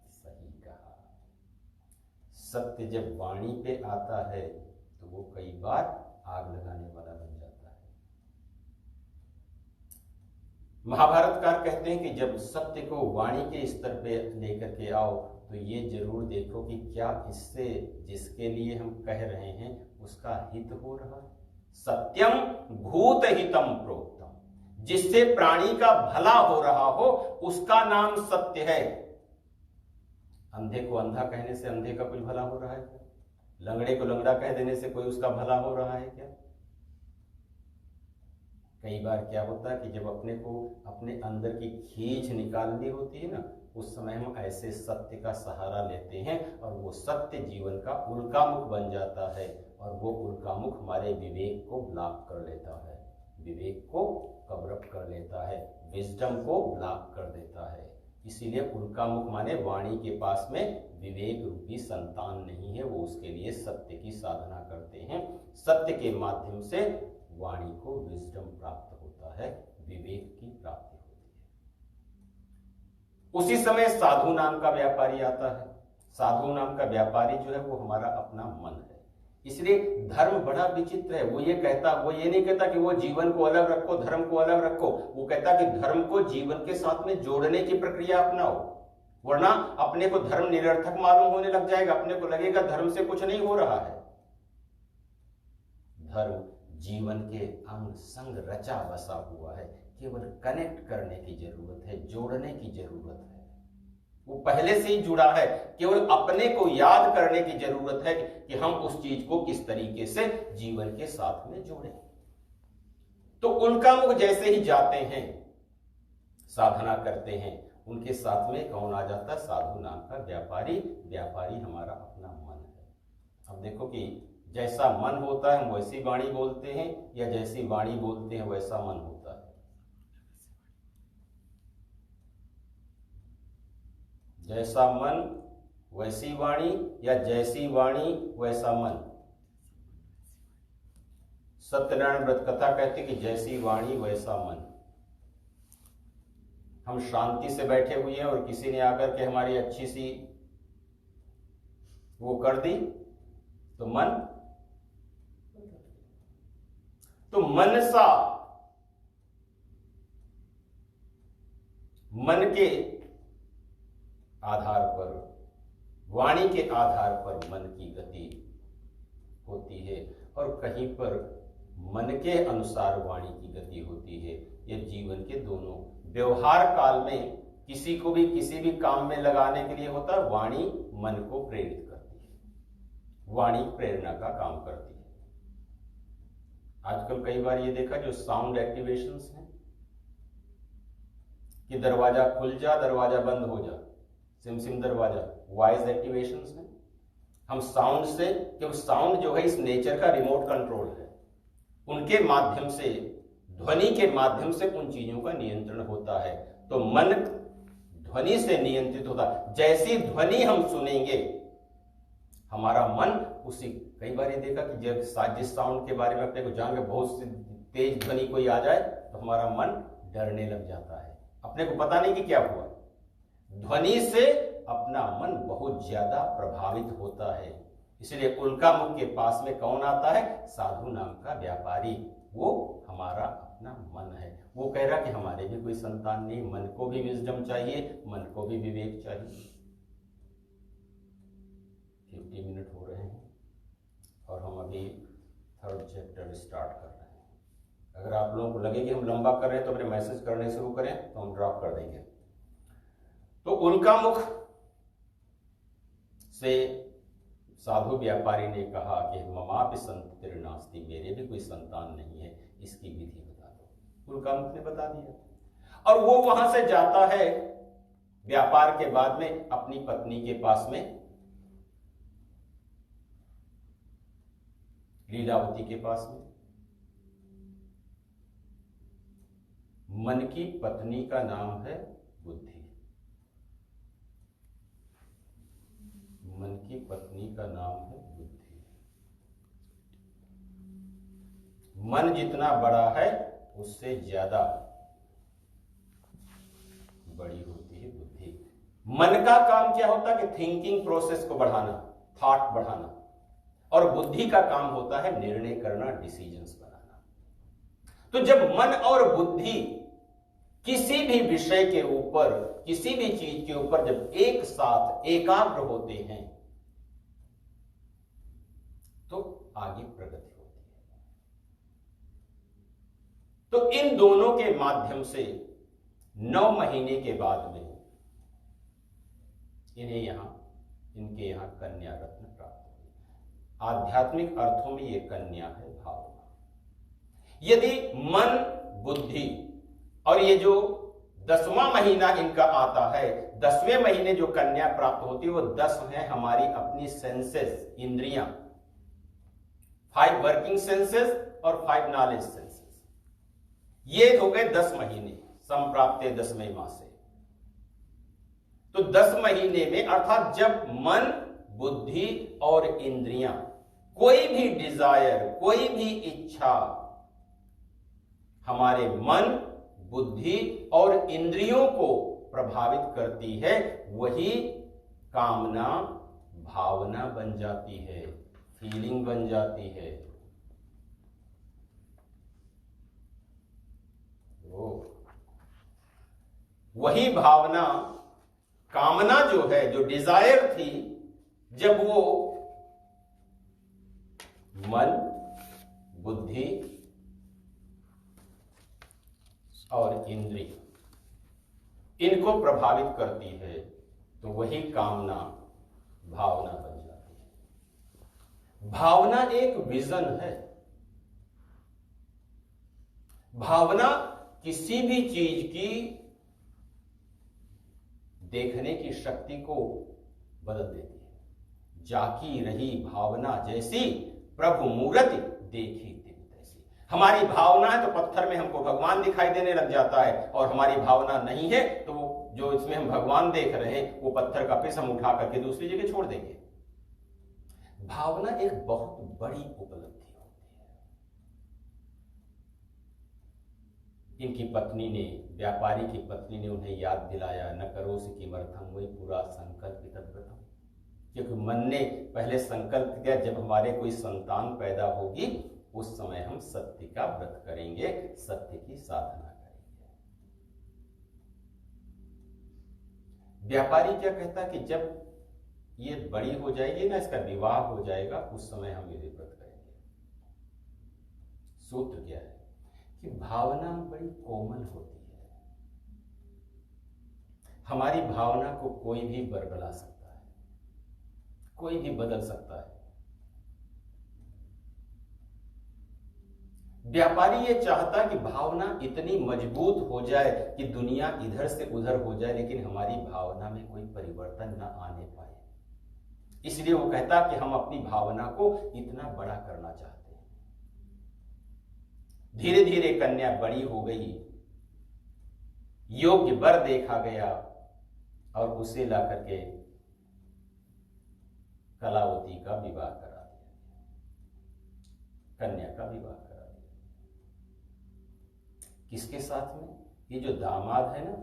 सही कहा। सत्य जब वाणी पे आता है तो वो कई बार आग लगाने वाला बन जाता है। महाभारतकार कहते हैं कि जब सत्य को वाणी के स्तर पे लेकर के आओ तो ये जरूर देखो कि क्या इससे जिसके लिए हम कह रहे हैं उसका हित हो रहा है। सत्यम भूत हितम प्रोक्तम, जिससे प्राणी का भला हो रहा हो उसका नाम सत्य है। अंधे को अंधा कहने से अंधे का कुछ भला हो रहा है क्या? लंगड़े को लंगड़ा कह देने से कोई उसका भला हो रहा है क्या? कई बार क्या होता है कि जब अपने को अपने अंदर की खींच निकालनी होती है ना, उस समय हम ऐसे सत्य का सहारा लेते हैं और वो सत्य जीवन का उल्का मुख बन जाता है, और वो उल्का मुख हमारे विवेक को ब्लॉक कर लेता है, विवेक को कवरअप कर लेता है, विजडम को ब्लॉक कर देता है। इसीलिए उल्का मुख माने वाणी के पास में विवेक रूपी संतान नहीं है, वो उसके लिए सत्य की साधना करते हैं। सत्य के माध्यम से वाणी को विजडम प्राप्त होता है, विवेक की प्राप्ति होती है। उसी समय साधु नाम का व्यापारी आता है। साधु नाम का व्यापारी जो है वो हमारा अपना मन है। इसलिए धर्म बड़ा विचित्र है। वो ये नहीं कहता कि वो जीवन को अलग रखो, धर्म को अलग रखो। वो कहता कि धर्म को जीवन के साथ में जोड़ने की प्रक्रिया अपनाओ, वरना अपने को धर्म निरर्थक मालूम होने लग जाएगा। अपने को लगेगा धर्म से कुछ नहीं हो रहा है। धर्म जीवन के अंग संग रचा बसा हुआ है, केवल कनेक्ट करने की जरूरत है, जोड़ने की जरूरत है। वो पहले से ही जुड़ा है, केवल अपने को याद करने की जरूरत है कि हम उस चीज को किस तरीके से जीवन के साथ में जोड़ें। तो उनका मुख जैसे ही जाते हैं, साधना करते हैं, उनके साथ में कौन आ जाता है? साधु नाम का व्यापारी। व्यापारी हमारा अपना मन है। अब देखो कि जैसा मन होता है हम वैसी वाणी बोलते हैं, या जैसी वाणी बोलते हैं वैसा मन होता है। जैसा मन वैसी वाणी, या जैसी वाणी वैसा मन। सत्यनारायण व्रत कथा कहती कि जैसी वाणी वैसा मन। हम शांति से बैठे हुए हैं और किसी ने आकर के हमारी अच्छी सी वो कर दी तो मनसा, मन के आधार पर, वाणी के आधार पर मन की गति होती है, और कहीं पर मन के अनुसार वाणी की गति होती है। यह जीवन के दोनों व्यवहार काल में किसी को भी किसी भी काम में लगाने के लिए होता है। वाणी मन को प्रेरित करती है, वाणी प्रेरणा का काम करती है। आजकल कई बार ये देखा जो साउंड एक्टिवेशंस हैं कि दरवाजा खुल जा, दरवाजा बंद हो जा, सिम सिम दरवाजा, वॉइस एक्टिवेशंस हैं। हम साउंड से, क्योंकि साउंड जो है इस नेचर का रिमोट कंट्रोल है, उनके माध्यम से, ध्वनि के माध्यम से उन चीजों का नियंत्रण होता है। तो मन ध्वनि से नियंत्रित होता है। जैसी ध्वनि हम सुनेंगे हमारा मन उसी। कई बार ये देखा कि जब जिस साउंड के बारे में अपने को जान के बहुत सी तेज ध्वनि कोई आ जाए तो हमारा मन डरने लग जाता है, अपने को पता नहीं कि क्या हुआ। ध्वनि से अपना मन बहुत ज्यादा प्रभावित होता है। इसलिए उल्का मुख के पास में कौन आता है? साधु नाम का व्यापारी। वो हमारा अपना मन है। वो कह रहा कि हमारे भी कोई संतान नहीं, मन को भी विजडम चाहिए, मन को भी विवेक चाहिए। 50 मिनट हो रहे हैं और हम अभी 3rd चैप्टर स्टार्ट कर रहे हैं। अगर आप लोगों को लगे कि हम लंबा कर रहे हैं तो अपने मैसेज करने शुरू करें तो हम ड्रॉप कर देंगे। तो उनका मुख से साधु व्यापारी ने कहा कि ममापि संततिर् नास्ति, मेरे भी कोई संतान नहीं है, इसकी विधि बता दो। उनका मुख ने बता दिया और वो वहां से जाता है व्यापार के बाद में अपनी पत्नी के पास में, लीलावती के पास में। मन की पत्नी का नाम है बुद्धि। मन की पत्नी का नाम है बुद्धि। मन जितना बड़ा है उससे ज्यादा बड़ी होती है बुद्धि। मन का काम क्या होता है कि थिंकिंग प्रोसेस को बढ़ाना, थॉट बढ़ाना, और बुद्धि का काम होता है निर्णय करना, डिसीजंस बनाना। तो जब मन और बुद्धि किसी भी विषय के ऊपर, किसी भी चीज के ऊपर जब एक साथ एकाग्र होते हैं तो आगे प्रगति होती है। तो इन दोनों के माध्यम से 9 महीने के बाद में इनके यहां कन्या रत्न प्राप्त हुई। आध्यात्मिक अर्थों में यह कन्या है भावना। यदि मन, बुद्धि और ये जो 10वां महीना इनका आता है, 10वें महीने जो कन्या प्राप्त होती है वो 10 है हमारी अपनी सेंसेस, इंद्रियां, 5 वर्किंग सेंसेस और 5 नॉलेज सेंसेस। ये हो गए 10 महीने संप्राप्ते 10वें मास से। तो 10 महीने में अर्थात जब मन, बुद्धि और इंद्रियां कोई भी डिजायर, कोई भी इच्छा हमारे मन, बुद्धि और इंद्रियों को प्रभावित करती है, वही कामना भावना बन जाती है, फीलिंग बन जाती है। वही भावना, कामना जो है, जो डिजायर थी, जब वो मन, बुद्धि और इंद्रिय इनको प्रभावित करती है, तो वही कामना भावना बन जाती है। भावना एक विजन है। भावना किसी भी चीज की देखने की शक्ति को बदल देती है। जाकी रही भावना जैसी, प्रभु मूर्ति देखी दिव्य तैसी। हमारी भावना है तो पत्थर में हमको भगवान दिखाई देने लग जाता है, और हमारी भावना नहीं है तो वो जो इसमें हम भगवान देख रहे हैं वो पत्थर का पीस हम उठा करके दूसरी जगह छोड़ देंगे। भावना एक बहुत बड़ी उपलब्धि होती है। इनकी पत्नी ने, व्यापारी की पत्नी ने उन्हें याद दिलाया, न करोसि किमर्थं वही पूरा संकल्पित व्रतम। क्योंकि मन ने पहले संकल्प किया जब हमारे कोई संतान पैदा होगी उस समय हम सत्य का व्रत करेंगे, सत्य की साधना करेंगे। व्यापारी क्या कहता कि जब ये बड़ी हो जाएगी ना, इसका विवाह हो जाएगा, उस समय हम ये व्रत करेंगे। सूत्र क्या है कि भावना बड़ी कोमल होती है। हमारी भावना को कोई भी बरगला सकता है, कोई भी बदल सकता है। व्यापारी ये चाहता कि भावना इतनी मजबूत हो जाए कि दुनिया इधर से उधर हो जाए, लेकिन हमारी भावना में कोई परिवर्तन न आने पाए। इसलिए वो कहता कि हम अपनी भावना को इतना बड़ा करना चाहते हैं। धीरे धीरे कन्या बड़ी हो गई, योग्य वर देखा गया और उसे ला करके कलावती का विवाह करा दिया, कन्या का विवाह करा दिया। किसके साथ में? ये जो दामाद है ना,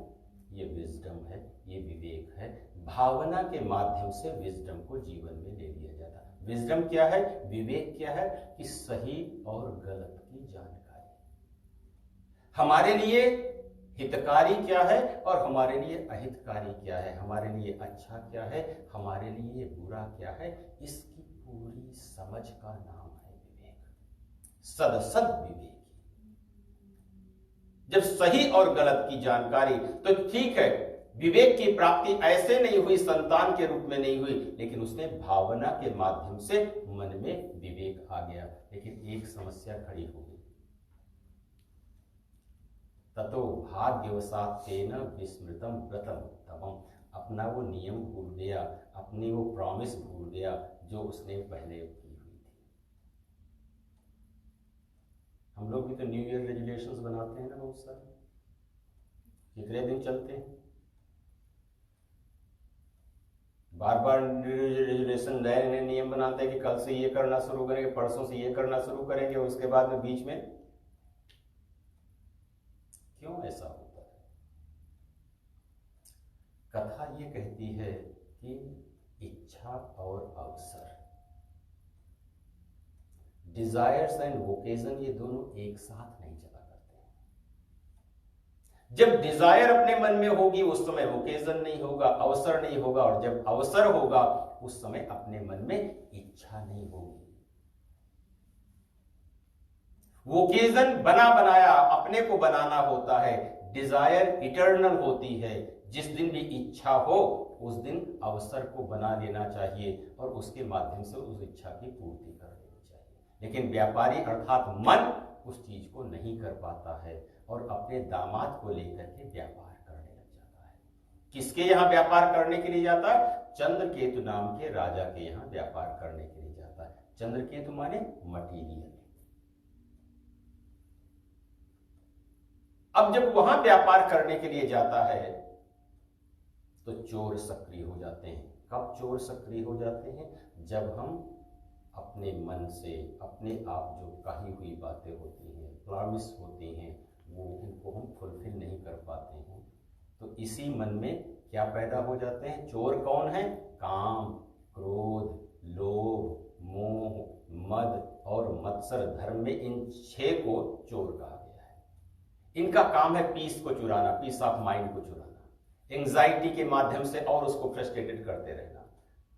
ये विजडम है, ये विवेक है। भावना के माध्यम से विजडम को जीवन में ले लिया जाता है। विजडम क्या है? विवेक क्या है? कि सही और गलत की जानकारी। हमारे लिए हितकारी क्या है और हमारे लिए अहितकारी क्या है, हमारे लिए अच्छा क्या है, हमारे लिए बुरा क्या है, इसकी पूरी समझ का नाम है विवेक, सदसद विवेक। जब सही और गलत की जानकारी, तो ठीक है, विवेक की प्राप्ति ऐसे नहीं हुई, संतान के रूप में नहीं हुई, लेकिन उसने भावना के माध्यम से मन में विवेक आ गया। लेकिन एक समस्या खड़ी हो गई, ततो भाग्यवशात तेन विस्मृतम व्रतम तमम। अपना वो नियम भूल गया, अपनी वो प्रॉमिस भूल गया जो उसने पहले की हुई थी। हम लोग भी तो न्यू ईयर रेजोल्यूशंस बनाते हैं ना बहुत सारे, कितने दिन चलते हैं? बार बार रेजुलेशन नए नए नियम बनाते हैं कि कल से ये करना शुरू करेंगे, परसों से ये करना शुरू करेंगे, उसके बाद में बीच में क्यों ऐसा होता है? कथा ये कहती है कि इच्छा और अवसर, डिजायर्स एंड वोकेशन, ये दोनों एक साथ नहीं चला करते हैं। जब डिजायर अपने मन में होगी उस समय वोकेशन नहीं होगा, अवसर नहीं होगा, और जब अवसर होगा उस समय अपने मन में इच्छा नहीं होगी। वोकेशन बना बनाया अपने को बनाना होता है, डिजायर इटर्नल होती है। जिस दिन भी इच्छा हो उस दिन अवसर को बना लेना चाहिए और उसके माध्यम से उस इच्छा की पूर्ति कर लेनी चाहिए। लेकिन व्यापारी अर्थात मन उस चीज को नहीं कर पाता है और अपने दामाद को लेकर के व्यापार करने लग जाता है। किसके यहाँ व्यापार करने के लिए जाता है? चंद्रकेतु नाम के राजा के यहाँ व्यापार करने के लिए जाता है। चंद्रकेतु माने मटीरियल। अब जब वहां व्यापार करने के लिए जाता है तो चोर सक्रिय हो जाते हैं। कब चोर सक्रिय हो जाते हैं? जब हम अपने मन से अपने आप जो कही हुई बातें होती हैं, प्रॉमिस होती हैं, वो उनको हम फुलफिल नहीं कर पाते हैं। तो इसी मन में क्या पैदा हो जाते हैं? चोर कौन है? काम, क्रोध, लोभ, मोह, मद और मत्सर धर्म में इन 6 को चोर कहा गया है। इनका काम है पीस को चुराना, पीस ऑफ माइंड को चुराना, एंजाइटी के माध्यम से और उसको फ्रस्ट्रेटेड करते रहना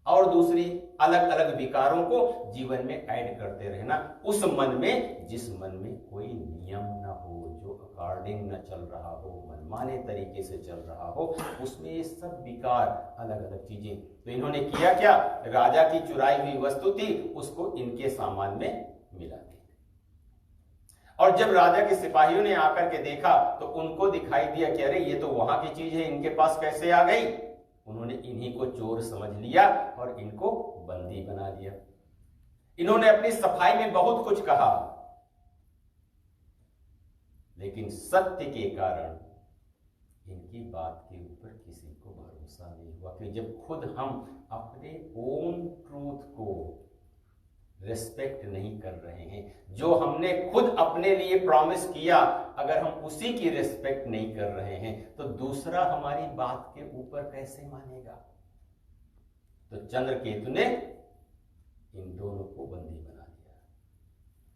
और दूसरी अलग अलग विकारों को जीवन में ऐड करते रहना। उस मन में जिस मन में कोई नियम न हो, जो अकॉर्डिंग न चल रहा हो, मनमाने तरीके से चल रहा हो, उसमें ये सब विकार, अलग अलग चीजें। तो इन्होंने किया क्या? राजा की चुराई हुई वस्तु थी, उसको इनके सामान में मिला दी। और जब राजा के सिपाहियों ने आकर के देखा तो उनको दिखाई दिया कि अरे ये तो वहां की चीज है, इनके पास कैसे आ गई? उन्होंने इन्हीं को चोर समझ लिया और इनको बंदी बना लिया। इन्होंने अपनी सफाई में बहुत कुछ कहा, लेकिन सत्य के कारण इनकी बात के ऊपर किसी को भरोसा नहीं हुआ। कि जब खुद हम अपने ओन ट्रूथ को रिस्पेक्ट नहीं कर रहे हैं, जो हमने खुद अपने लिए प्रॉमिस किया, अगर हम उसी की रिस्पेक्ट नहीं कर रहे हैं तो दूसरा हमारी बात के ऊपर कैसे मानेगा? तो चंद्रकेतु ने इन दोनों को बंदी बना दिया।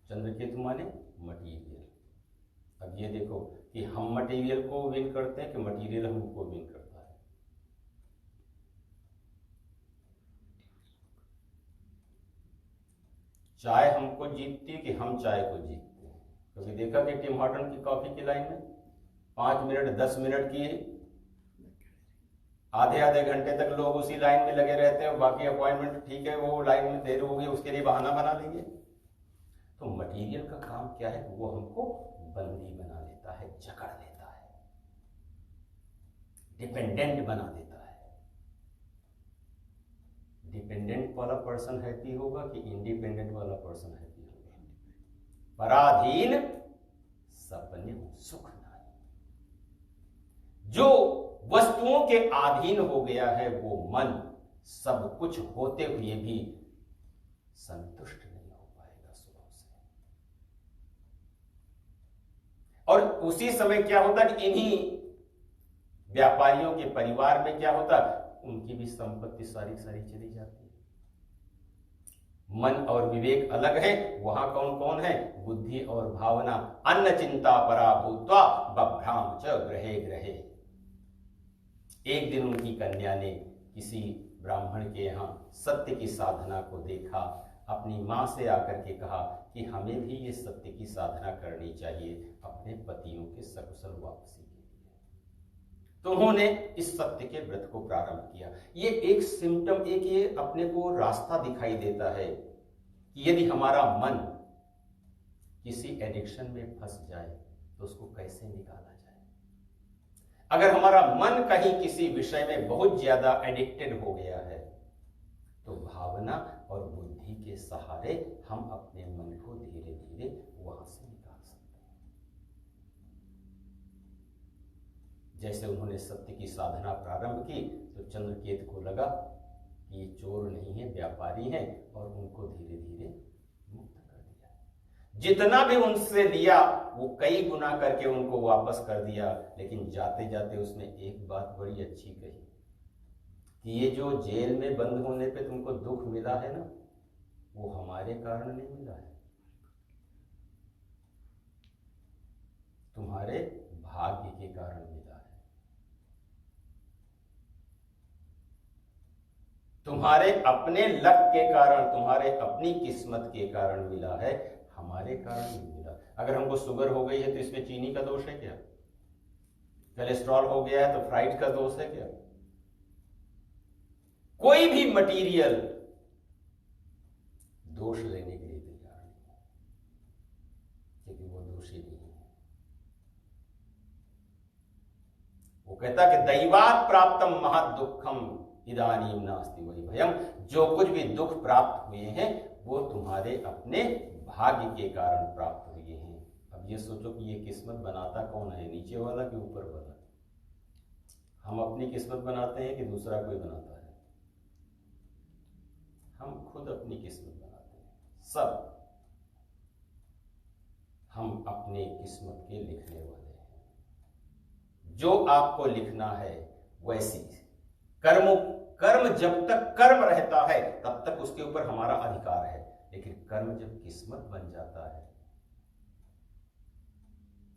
चंद्रकेतु माने मटीरियल। अब ये देखो कि हम मटीरियल को विन करते हैं कि मटीरियल हमको विन करता है। चाय हमको जीतती है कि हम चाय को जीतते हैं? कभी देखा कि टिम हॉर्टन की कॉफी की लाइन में 5 मिनट 10 मिनट की आधे आधे घंटे तक लोग उसी लाइन में लगे रहते हैं, बाकी अपॉइंटमेंट ठीक है वो लाइन में देर हो गई उसके लिए बहाना बना देंगे। तो मटेरियल का काम क्या है? वो हमको बंदी बना देता है, जकड़ लेता है, डिपेंडेंट बना देता है। डिपेंडेंट वाला पर्सन हैप्पी होगा कि इंडिपेंडेंट वाला पर्सन हैप्पी होगा? पराधीन सपने सुख नहीं। जो वस्तुओं के अधीन हो गया है वो मन सब कुछ होते हुए भी संतुष्ट नहीं हो पाएगा स्वभाव से। और उसी समय क्या होता कि इन्हीं व्यापारियों के परिवार में क्या होता, उनकी भी संपत्ति सारी सारी चली जाती है। मन और विवेक अलग है, वहां कौन कौन है? बुद्धि और भावना। अन्न चिंता परा भूत्वा बभ्राम च ग्रहे ग्रहे। एक दिन उनकी कन्या ने किसी ब्राह्मण के यहाँ सत्य की साधना को देखा, अपनी माँ से आकर के कहा कि हमें भी ये सत्य की साधना करनी चाहिए अपने पतियों के सकुशल वापसी के लिए। तो उन्होंने इस सत्य के व्रत को प्रारंभ किया। ये एक सिम्टम, एक ये अपने को रास्ता दिखाई देता है कि यदि हमारा मन किसी एडिक्शन में फंस जाए तो उसको कैसे निकाला जाए। अगर हमारा मन कहीं किसी विषय में बहुत ज्यादा एडिक्टेड हो गया है तो भावना और बुद्धि के सहारे हम अपने मन को धीरे धीरे वहां से निकाल सकते हैं। जैसे उन्होंने सत्य की साधना प्रारंभ की तो चंद्रकेतु को लगा कि ये चोर नहीं है, व्यापारी हैं, और उनको धीरे धीरे मुक्त कर दिया। जितना भी उनसे लिया वो कई गुना करके उनको वापस कर दिया। लेकिन जाते जाते उसने एक बात बड़ी अच्छी कही कि ये जो जेल में बंद होने पे तुमको दुख मिला है ना, वो हमारे कारण नहीं मिला है, तुम्हारे भाग्य के कारण मिला है, तुम्हारे अपने लक के कारण, तुम्हारे अपनी किस्मत के कारण मिला है, हमारे कारण नहीं मिला। अगर हमको शुगर हो गई है तो इसमें चीनी का दोष है क्या? कोलेस्ट्रॉल हो गया है तो फ्राइड का दोष है क्या? कोई भी मटेरियल दोष लेने के लिए तैयार नहीं है, क्योंकि वो दोषी नहीं है। वो कहता कि दैवात प्राप्तम महद दुखम इदानीम नास्ति वही भयम। जो कुछ भी दुख प्राप्त हुए हैं वो तुम्हारे अपने भाग्य के कारण प्राप्त हुए हैं। अब ये सोचो कि ये किस्मत बनाता कौन है, नीचे वाला कि ऊपर वाला? हम अपनी किस्मत बनाते हैं कि दूसरा कोई बनाता है? हम खुद अपनी किस्मत बनाते हैं। सब हम अपने किस्मत के लिखने वाले हैं। जो आपको लिखना है वैसी कर्म जब तक कर्म रहता है तब तक उसके ऊपर हमारा अधिकार है, लेकिन कर्म जब किस्मत बन जाता है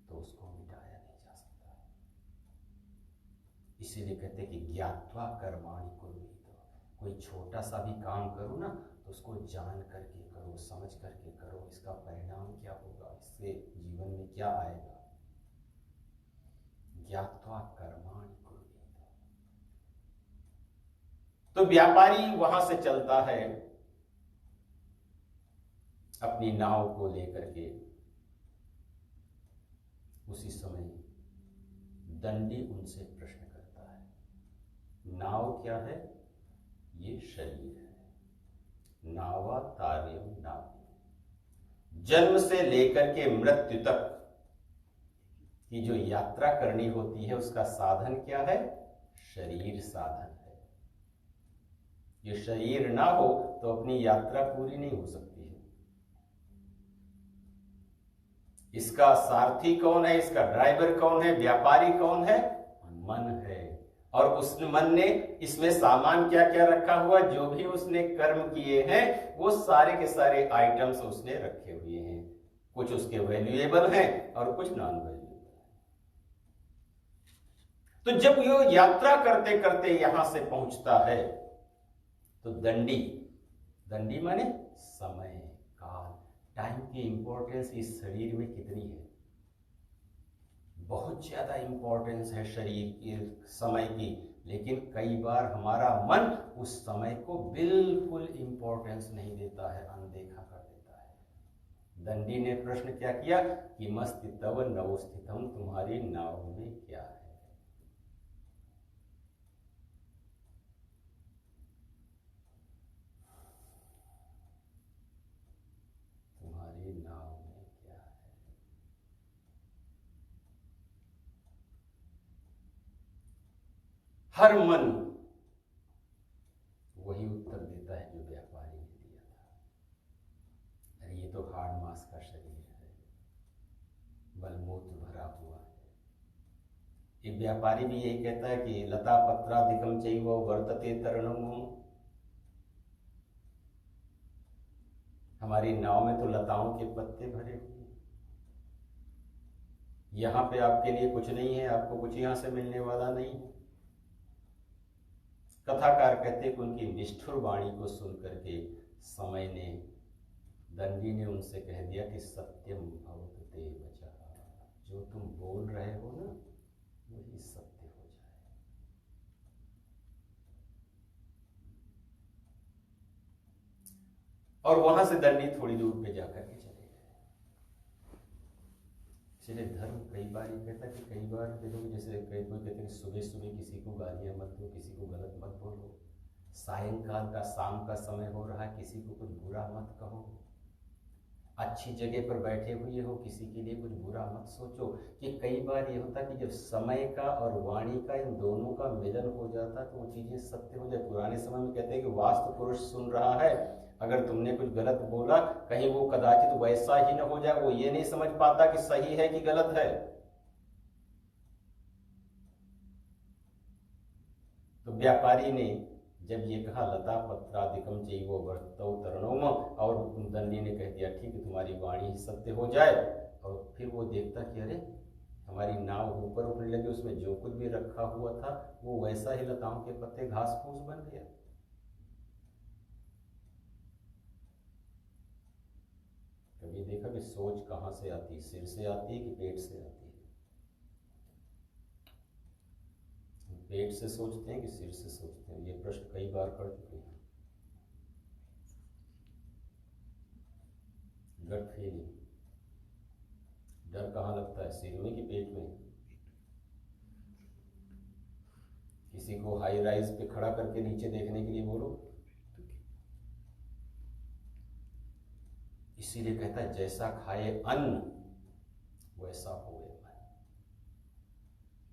तो उसको मिटाया नहीं जा सकता। इसीलिए कहते हैं कि ज्ञात्वा कर्माणि कुर्वीत। कोई छोटा सा भी काम करो ना तो उसको जान करके करो, समझ करके करो, इसका परिणाम क्या होगा, इससे जीवन में क्या आएगा। ज्ञात्वा कर्माणि कुर्वीत। तो व्यापारी वहां से चलता है अपनी नाव को लेकर के। उसी समय दंडी उनसे प्रश्न करता है, नाव क्या है? ये शरीर है। नावा तार्यम नावी। जन्म से लेकर के मृत्यु तक की जो यात्रा करनी होती है उसका साधन क्या है? शरीर साधन है। ये शरीर ना हो तो अपनी यात्रा पूरी नहीं हो सकती है। इसका सारथी कौन है, इसका ड्राइवर कौन है, व्यापारी कौन है? मन है। और उस मन ने इसमें सामान क्या क्या रखा हुआ, जो भी उसने कर्म किए हैं वो सारे के सारे आइटम्स उसने रखे हुए हैं। कुछ उसके वैल्यूएबल हैं और कुछ नॉन वैल्यूएबल है। तो जब वो यात्रा करते करते यहां से पहुंचता है तो दंडी माने समय, काल, टाइम की इंपॉर्टेंस इस शरीर में कितनी है? बहुत ज्यादा इंपॉर्टेंस है शरीर की, समय की। लेकिन कई बार हमारा मन उस समय को बिल्कुल इंपॉर्टेंस नहीं देता है, अनदेखा कर देता है। दंडी ने प्रश्न क्या किया कि मस्ति तव नव स्थितम, तुम्हारी नाव में क्या है? तुम्हारी नाव में क्या है? हर मन वही उत्तर देता है जो व्यापारी ने दिया था। अरे ये तो हाड़ मांस का शरीर है, मलमूत्र भरा हुआ है। ये व्यापारी भी यही कहता है कि लता पत्रादिकम चैव वर्तते तरणम। हमारी नाव में तो लताओं के पत्ते भरे हुए हैं। यहां पे आपके लिए कुछ नहीं है, आपको कुछ यहां से मिलने वाला नहीं है। कथाकार कहते हैं कि उनकी निष्ठुर वाणी को सुन करके समय ने, दंडी ने उनसे कह दिया कि सत्यम भवते वचः, जो तुम बोल रहे हो ना वही सत्य हो जाए। और वहां से दंडी थोड़ी दूर पे जाकर के चले गए। इसलिए धर्म कई बार ये कहता है कि कई बार देखो, जैसे कई कोई कहते हैं सुबह सुबह किसी को गालियां मत दो, किसी को गलत मत बोलो, सायंकाल का शाम का समय हो रहा है किसी को कुछ बुरा मत कहो। अच्छी जगह पर बैठे हुए हो, किसी के लिए कुछ बुरा मत सोचो। कि कई बार ये होता कि जब समय का और वाणी का, इन दोनों का मिलन हो जाता तो वो चीजें सत्य हो जाए। पुराने समय में कहते हैं कि वास्तु पुरुष सुन रहा है, अगर तुमने कुछ गलत बोला कहीं वो कदाचित वैसा ही न हो जाए, वो ये नहीं समझ पाता कि सही है कि गलत है। तो व्यापारी ने जब ये कहा लता पत्रादिकम चैव वर्तौ तरणोम, और दंडी ने कह दिया ठीक है तुम्हारी वाणी सत्य हो जाए, और फिर वो देखता कि अरे हमारी नाव ऊपर उठने लगी, उसमें जो कुछ भी रखा हुआ था वो वैसा ही लताओं के पत्ते घास फूस बन गया। कभी देखा कि सोच कहां से आती है, सिर से आती है कि पेट से आती है? पेट से सोचते हैं कि सिर से सोचते हैं? ये प्रश्न कई बार कर चुके हैं। गट फीलिंग, डर कहाँ लगता है, सिर में कि पेट में? किसी को हाई राइज पे खड़ा करके नीचे देखने के लिए बोलो, इसीलिए कहता है जैसा खाए अन्न वैसा होए मन।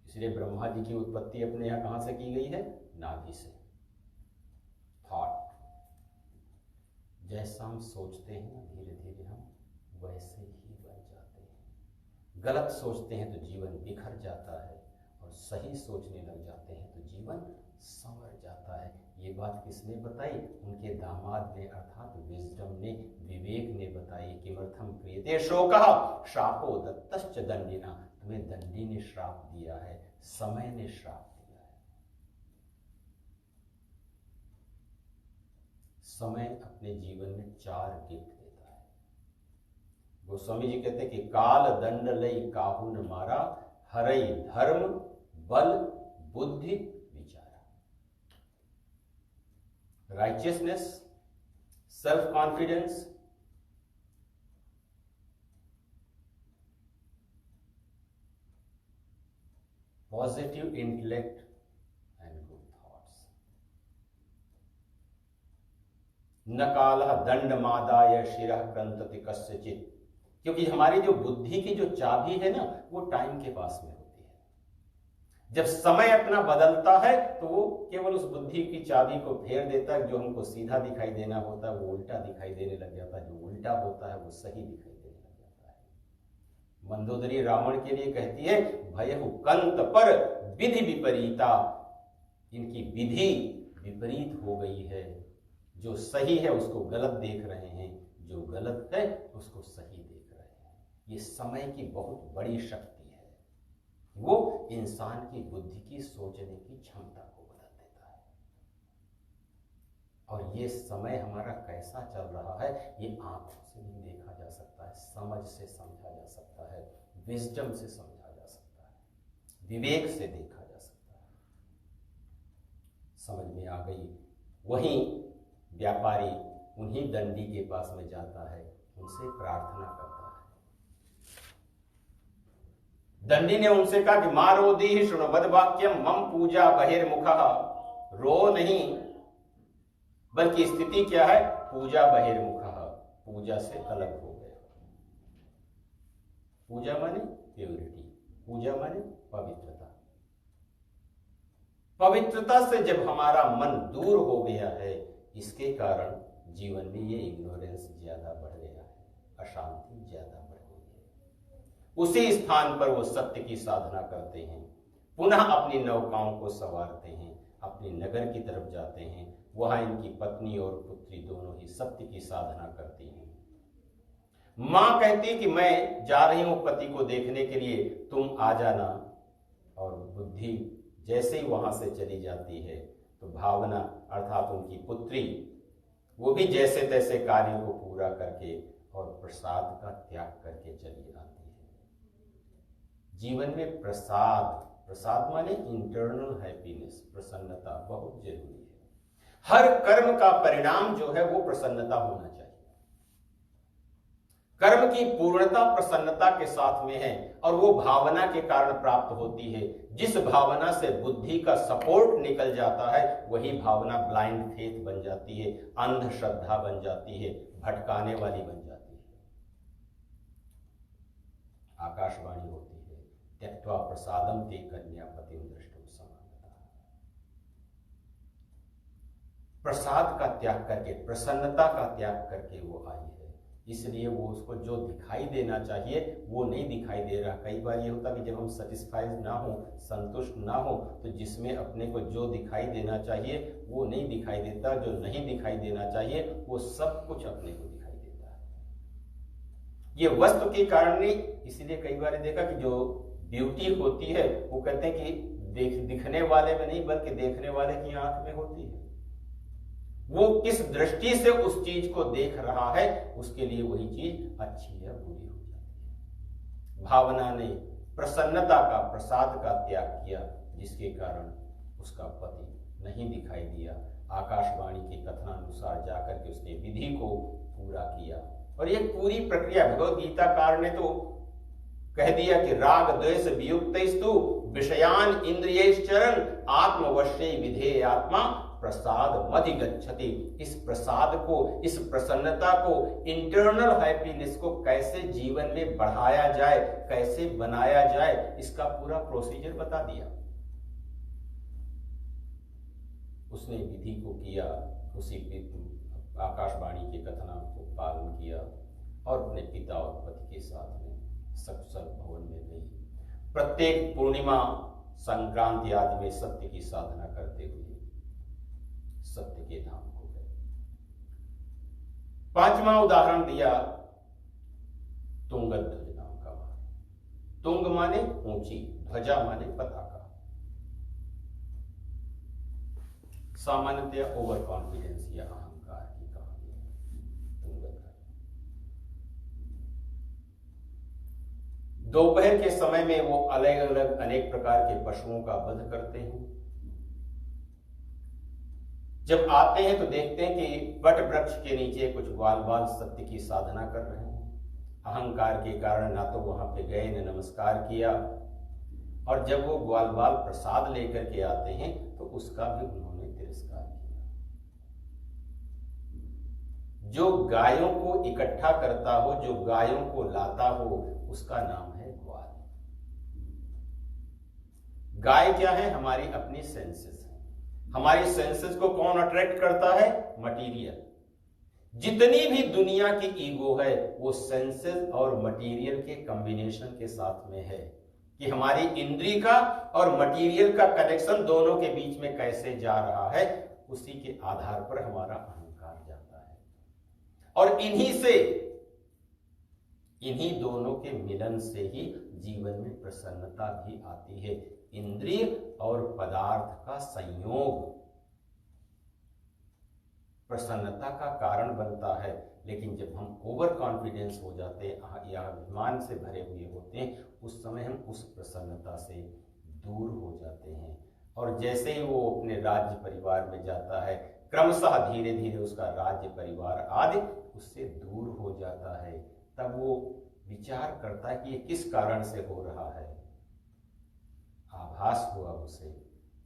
इसलिए ब्रह्मा जी की उत्पत्ति अपने यहाँ कहां से की गई है? नाभि से। थॉट, जैसा हम सोचते हैं ना धीरे धीरे हम वैसे ही बन जाते हैं। गलत सोचते हैं तो जीवन बिखर जाता है, और सही सोचने लग जाते हैं तो जीवन संवर जाता है। ये बात किसने बताई? उनके दामाद ने, अर्थात विजडम ने, विवेक ने बताई। किमर्थम क्रियते शोकः शापो दत्तश्च दंडिना। तुम्हें दंडी ने श्राप दिया है, समय ने श्राप दिया है। समय अपने जीवन में 4 गिफ्ट देता है। गोस्वामी जी कहते हैं कि काल दंड लई काहू न मारा, हरई धर्म बल बुद्धि विचारा। Righteousness, self confidence, positive intellect and good thoughts. न कालः दंड मादाय शिरः क्रंतति कस्यचित्। क्योंकि हमारी जो बुद्धि की जो चाबी है ना, वो टाइम के पास में होती है। जब समय अपना बदलता है तो वो केवल उस बुद्धि की चाबी को फेर देता है। जो हमको सीधा दिखाई देना होता है वो उल्टा दिखाई देने लग जाता है, जो उल्टा होता है वो सही दिखाई देने लग जाता है। मंदोदरी रावण के लिए कहती है भयहु कंत पर विधि विपरीता। इनकी विधि विपरीत हो गई है। जो सही है उसको गलत देख रहे हैं, जो गलत है उसको सही देख रहे हैं। ये समय की बहुत बड़ी शक्ति है। वो इंसान की बुद्धि की सोचने की क्षमता को बदल देता है। और ये समय हमारा कैसा चल रहा है ये आंखों से नहीं देखा जा सकता है, समझ से समझा जा सकता है, विजडम से समझा जा सकता है, विवेक से देखा जा सकता है। समझ में आ गई। वहीं व्यापारी उन्हीं दंडी के पास में जाता है, उनसे प्रार्थना करता है। दंडी ने उनसे कहा कि मारोदी शृणुवद वाक्यम मम पूजा बहिर्मुखः। रो नहीं, बल्कि स्थिति क्या है? पूजा बहिर्मुखः, पूजा से अलग हो गए। पूजा माने प्योरिटी, पूजा माने पवित्रता। पवित्रता से जब हमारा मन दूर हो गया है, इसके कारण जीवन में ये इग्नोरेंस ज्यादा बढ़ गया है, अशांति ज्यादा बढ़ गई है। उसी स्थान पर वो सत्य की साधना करते हैं, पुनः अपनी नौकाओं को संवारते हैं, अपने नगर की तरफ जाते हैं। वहां इनकी पत्नी और पुत्री दोनों ही सत्य की साधना करती हैं। मां कहती कि मैं जा रही हूं पति को देखने के लिए, तुम आ जाना। और बुद्धि जैसे ही वहां से चली जाती है तो भावना अर्थात उनकी पुत्री वो भी जैसे तैसे कार्यों को पूरा करके और प्रसाद का त्याग करके चली आती है। जीवन में प्रसाद, प्रसाद माने इंटरनल हैप्पीनेस, प्रसन्नता बहुत जरूरी है। हर कर्म का परिणाम जो है वो प्रसन्नता होना चाहिए। कर्म की पूर्णता प्रसन्नता के साथ में है और वो भावना के कारण प्राप्त होती है। जिस भावना से बुद्धि का सपोर्ट निकल जाता है वही भावना ब्लाइंड फेथ बन जाती है, अंध श्रद्धा बन जाती है, भटकाने वाली बन जाती है। आकाशवाणी होती है, त्यक्त्वा प्रसादम ते कन्यापतिम दृष्टुम समागता। प्रसाद का त्याग करके, प्रसन्नता का त्याग करके वो आई है, इसलिए वो उसको जो दिखाई देना चाहिए वो नहीं दिखाई दे रहा। कई बार ये होता कि जब हम सेटिस्फाइड ना हो, संतुष्ट ना हो, तो जिसमें अपने को जो दिखाई देना चाहिए वो नहीं दिखाई देता, जो नहीं दिखाई देना चाहिए वो सब कुछ अपने को दिखाई देता है। ये वस्तु के कारण नहीं, इसीलिए कई बार देखा कि जो ब्यूटी होती है वो कहते हैं कि दिखने वाले में नहीं बल्कि देखने वाले की आंख में होती है। वो किस दृष्टि से उस चीज को देख रहा है, उसके लिए वही चीज अच्छी है बुरी हो जाती है। भावना ने प्रसन्नता का, प्रसाद का त्याग किया, जिसके कारण उसका पति नहीं दिखाई दिया। आकाशवाणी के कथनानुसार जाकर के उसने विधि को पूरा किया, और ये पूरी प्रक्रिया भगवद गीताकार ने तो कह दिया कि राग द्वेष वियुक्तस्तु विषयान इंद्रियैश्चरन् आत्मवश्यै विधेय आत्मा प्रसाद मधिगच्छति। इस प्रसाद को, इस प्रसन्नता को, इंटरनल हैप्पीनेस को कैसे जीवन में बढ़ाया जाए, कैसे बनाया जाए, इसका पूरा प्रोसीजर बता दिया। उसने विधि को किया, उसी आकाशवाणी के कथना को पालन किया और अपने पिता और पति के साथ में सकुशल भवन में गई। प्रत्येक पूर्णिमा, संक्रांति आदि में सत्य की साधना करते हुए सत्य के धाम को गए। पांचवा उदाहरण दिया तुंगध्वज नाम का मार्ग। तुंग माने ऊंची, ध्वजा माने पताका। सामान्यतः ओवर कॉन्फिडेंस या अहंकार की कहानी है तुंगध्वज। दोपहर के समय में वो अलग अलग अनेक प्रकार के पशुओं का वध करते हैं। जब आते हैं तो देखते हैं कि वट वृक्ष के नीचे कुछ ग्वालवाल सत्य की साधना कर रहे हैं। अहंकार के कारण ना तो वहां पे गए, न नमस्कार किया, और जब वो ग्वालवाल प्रसाद लेकर के आते हैं तो उसका भी उन्होंने तिरस्कार किया। जो गायों को इकट्ठा करता हो, जो गायों को लाता हो, उसका नाम है ग्वाल। गाय क्या है? हमारी अपनी सेंसेस। हमारी सेंसेस को कौन अट्रैक्ट करता है? मटीरियल। जितनी भी दुनिया की ईगो है वो सेंसेस और मटीरियल के कॉम्बिनेशन के साथ में है, कि हमारी इंद्री का और मटीरियल का कनेक्शन दोनों के बीच में कैसे जा रहा है, उसी के आधार पर हमारा अहंकार जाता है। और इन्हीं दोनों के मिलन से ही जीवन में प्रसन्नता भी आती है। इंद्रिय और पदार्थ का संयोग प्रसन्नता का कारण बनता है। लेकिन जब हम ओवर कॉन्फिडेंस हो जाते हैं या अभिमान से भरे हुए होते हैं, उस समय हम उस प्रसन्नता से दूर हो जाते हैं। और जैसे ही वो अपने राज्य परिवार में जाता है, क्रमशः धीरे धीरे उसका राज्य परिवार आदि उससे दूर हो जाता है। तब वो विचार करता है कि ये किस कारण से हो रहा है। आभास हुआ उसे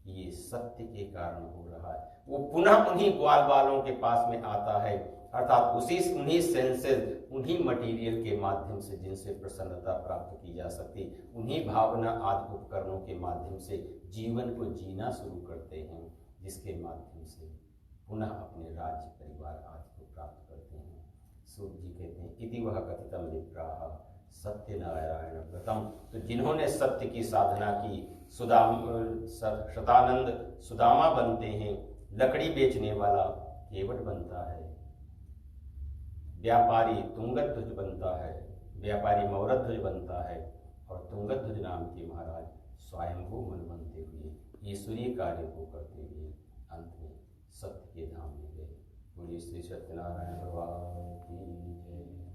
कि ये सत्य के कारण हो रहा है। वो पुनः उन्हीं ग्वाल वालों के पास में आता है, अर्थात उन्हीं सेंसेस, उन्हीं मटेरियल के माध्यम से जिनसे प्रसन्नता प्राप्त की जा सकती, उन्हीं भावना आदि उपकरणों के माध्यम से जीवन को जीना शुरू करते हैं, जिसके माध्यम से पुनः अपने राज्य परिवार आदि को प्राप्त करते हैं। सूत जी कहते हैं इति वह कथितम विप्राह सत्य नारायण व्रतम। तो जिन्होंने सत्य की साधना की, शतानंद सुदामा बनते हैं, लकड़ी बेचने वाला केवट बनता है, व्यापारी तुंगध्वज बनता है, व्यापारी मौरध्वज बनता है, और तुंगध्वज नाम के महाराज स्वयंभू मन बनते हुए ईश्वरीय कार्य को करते हुए अंत में सत्य के धाम में गए। बोलिए श्री सत्यनारायण भगवान की जय।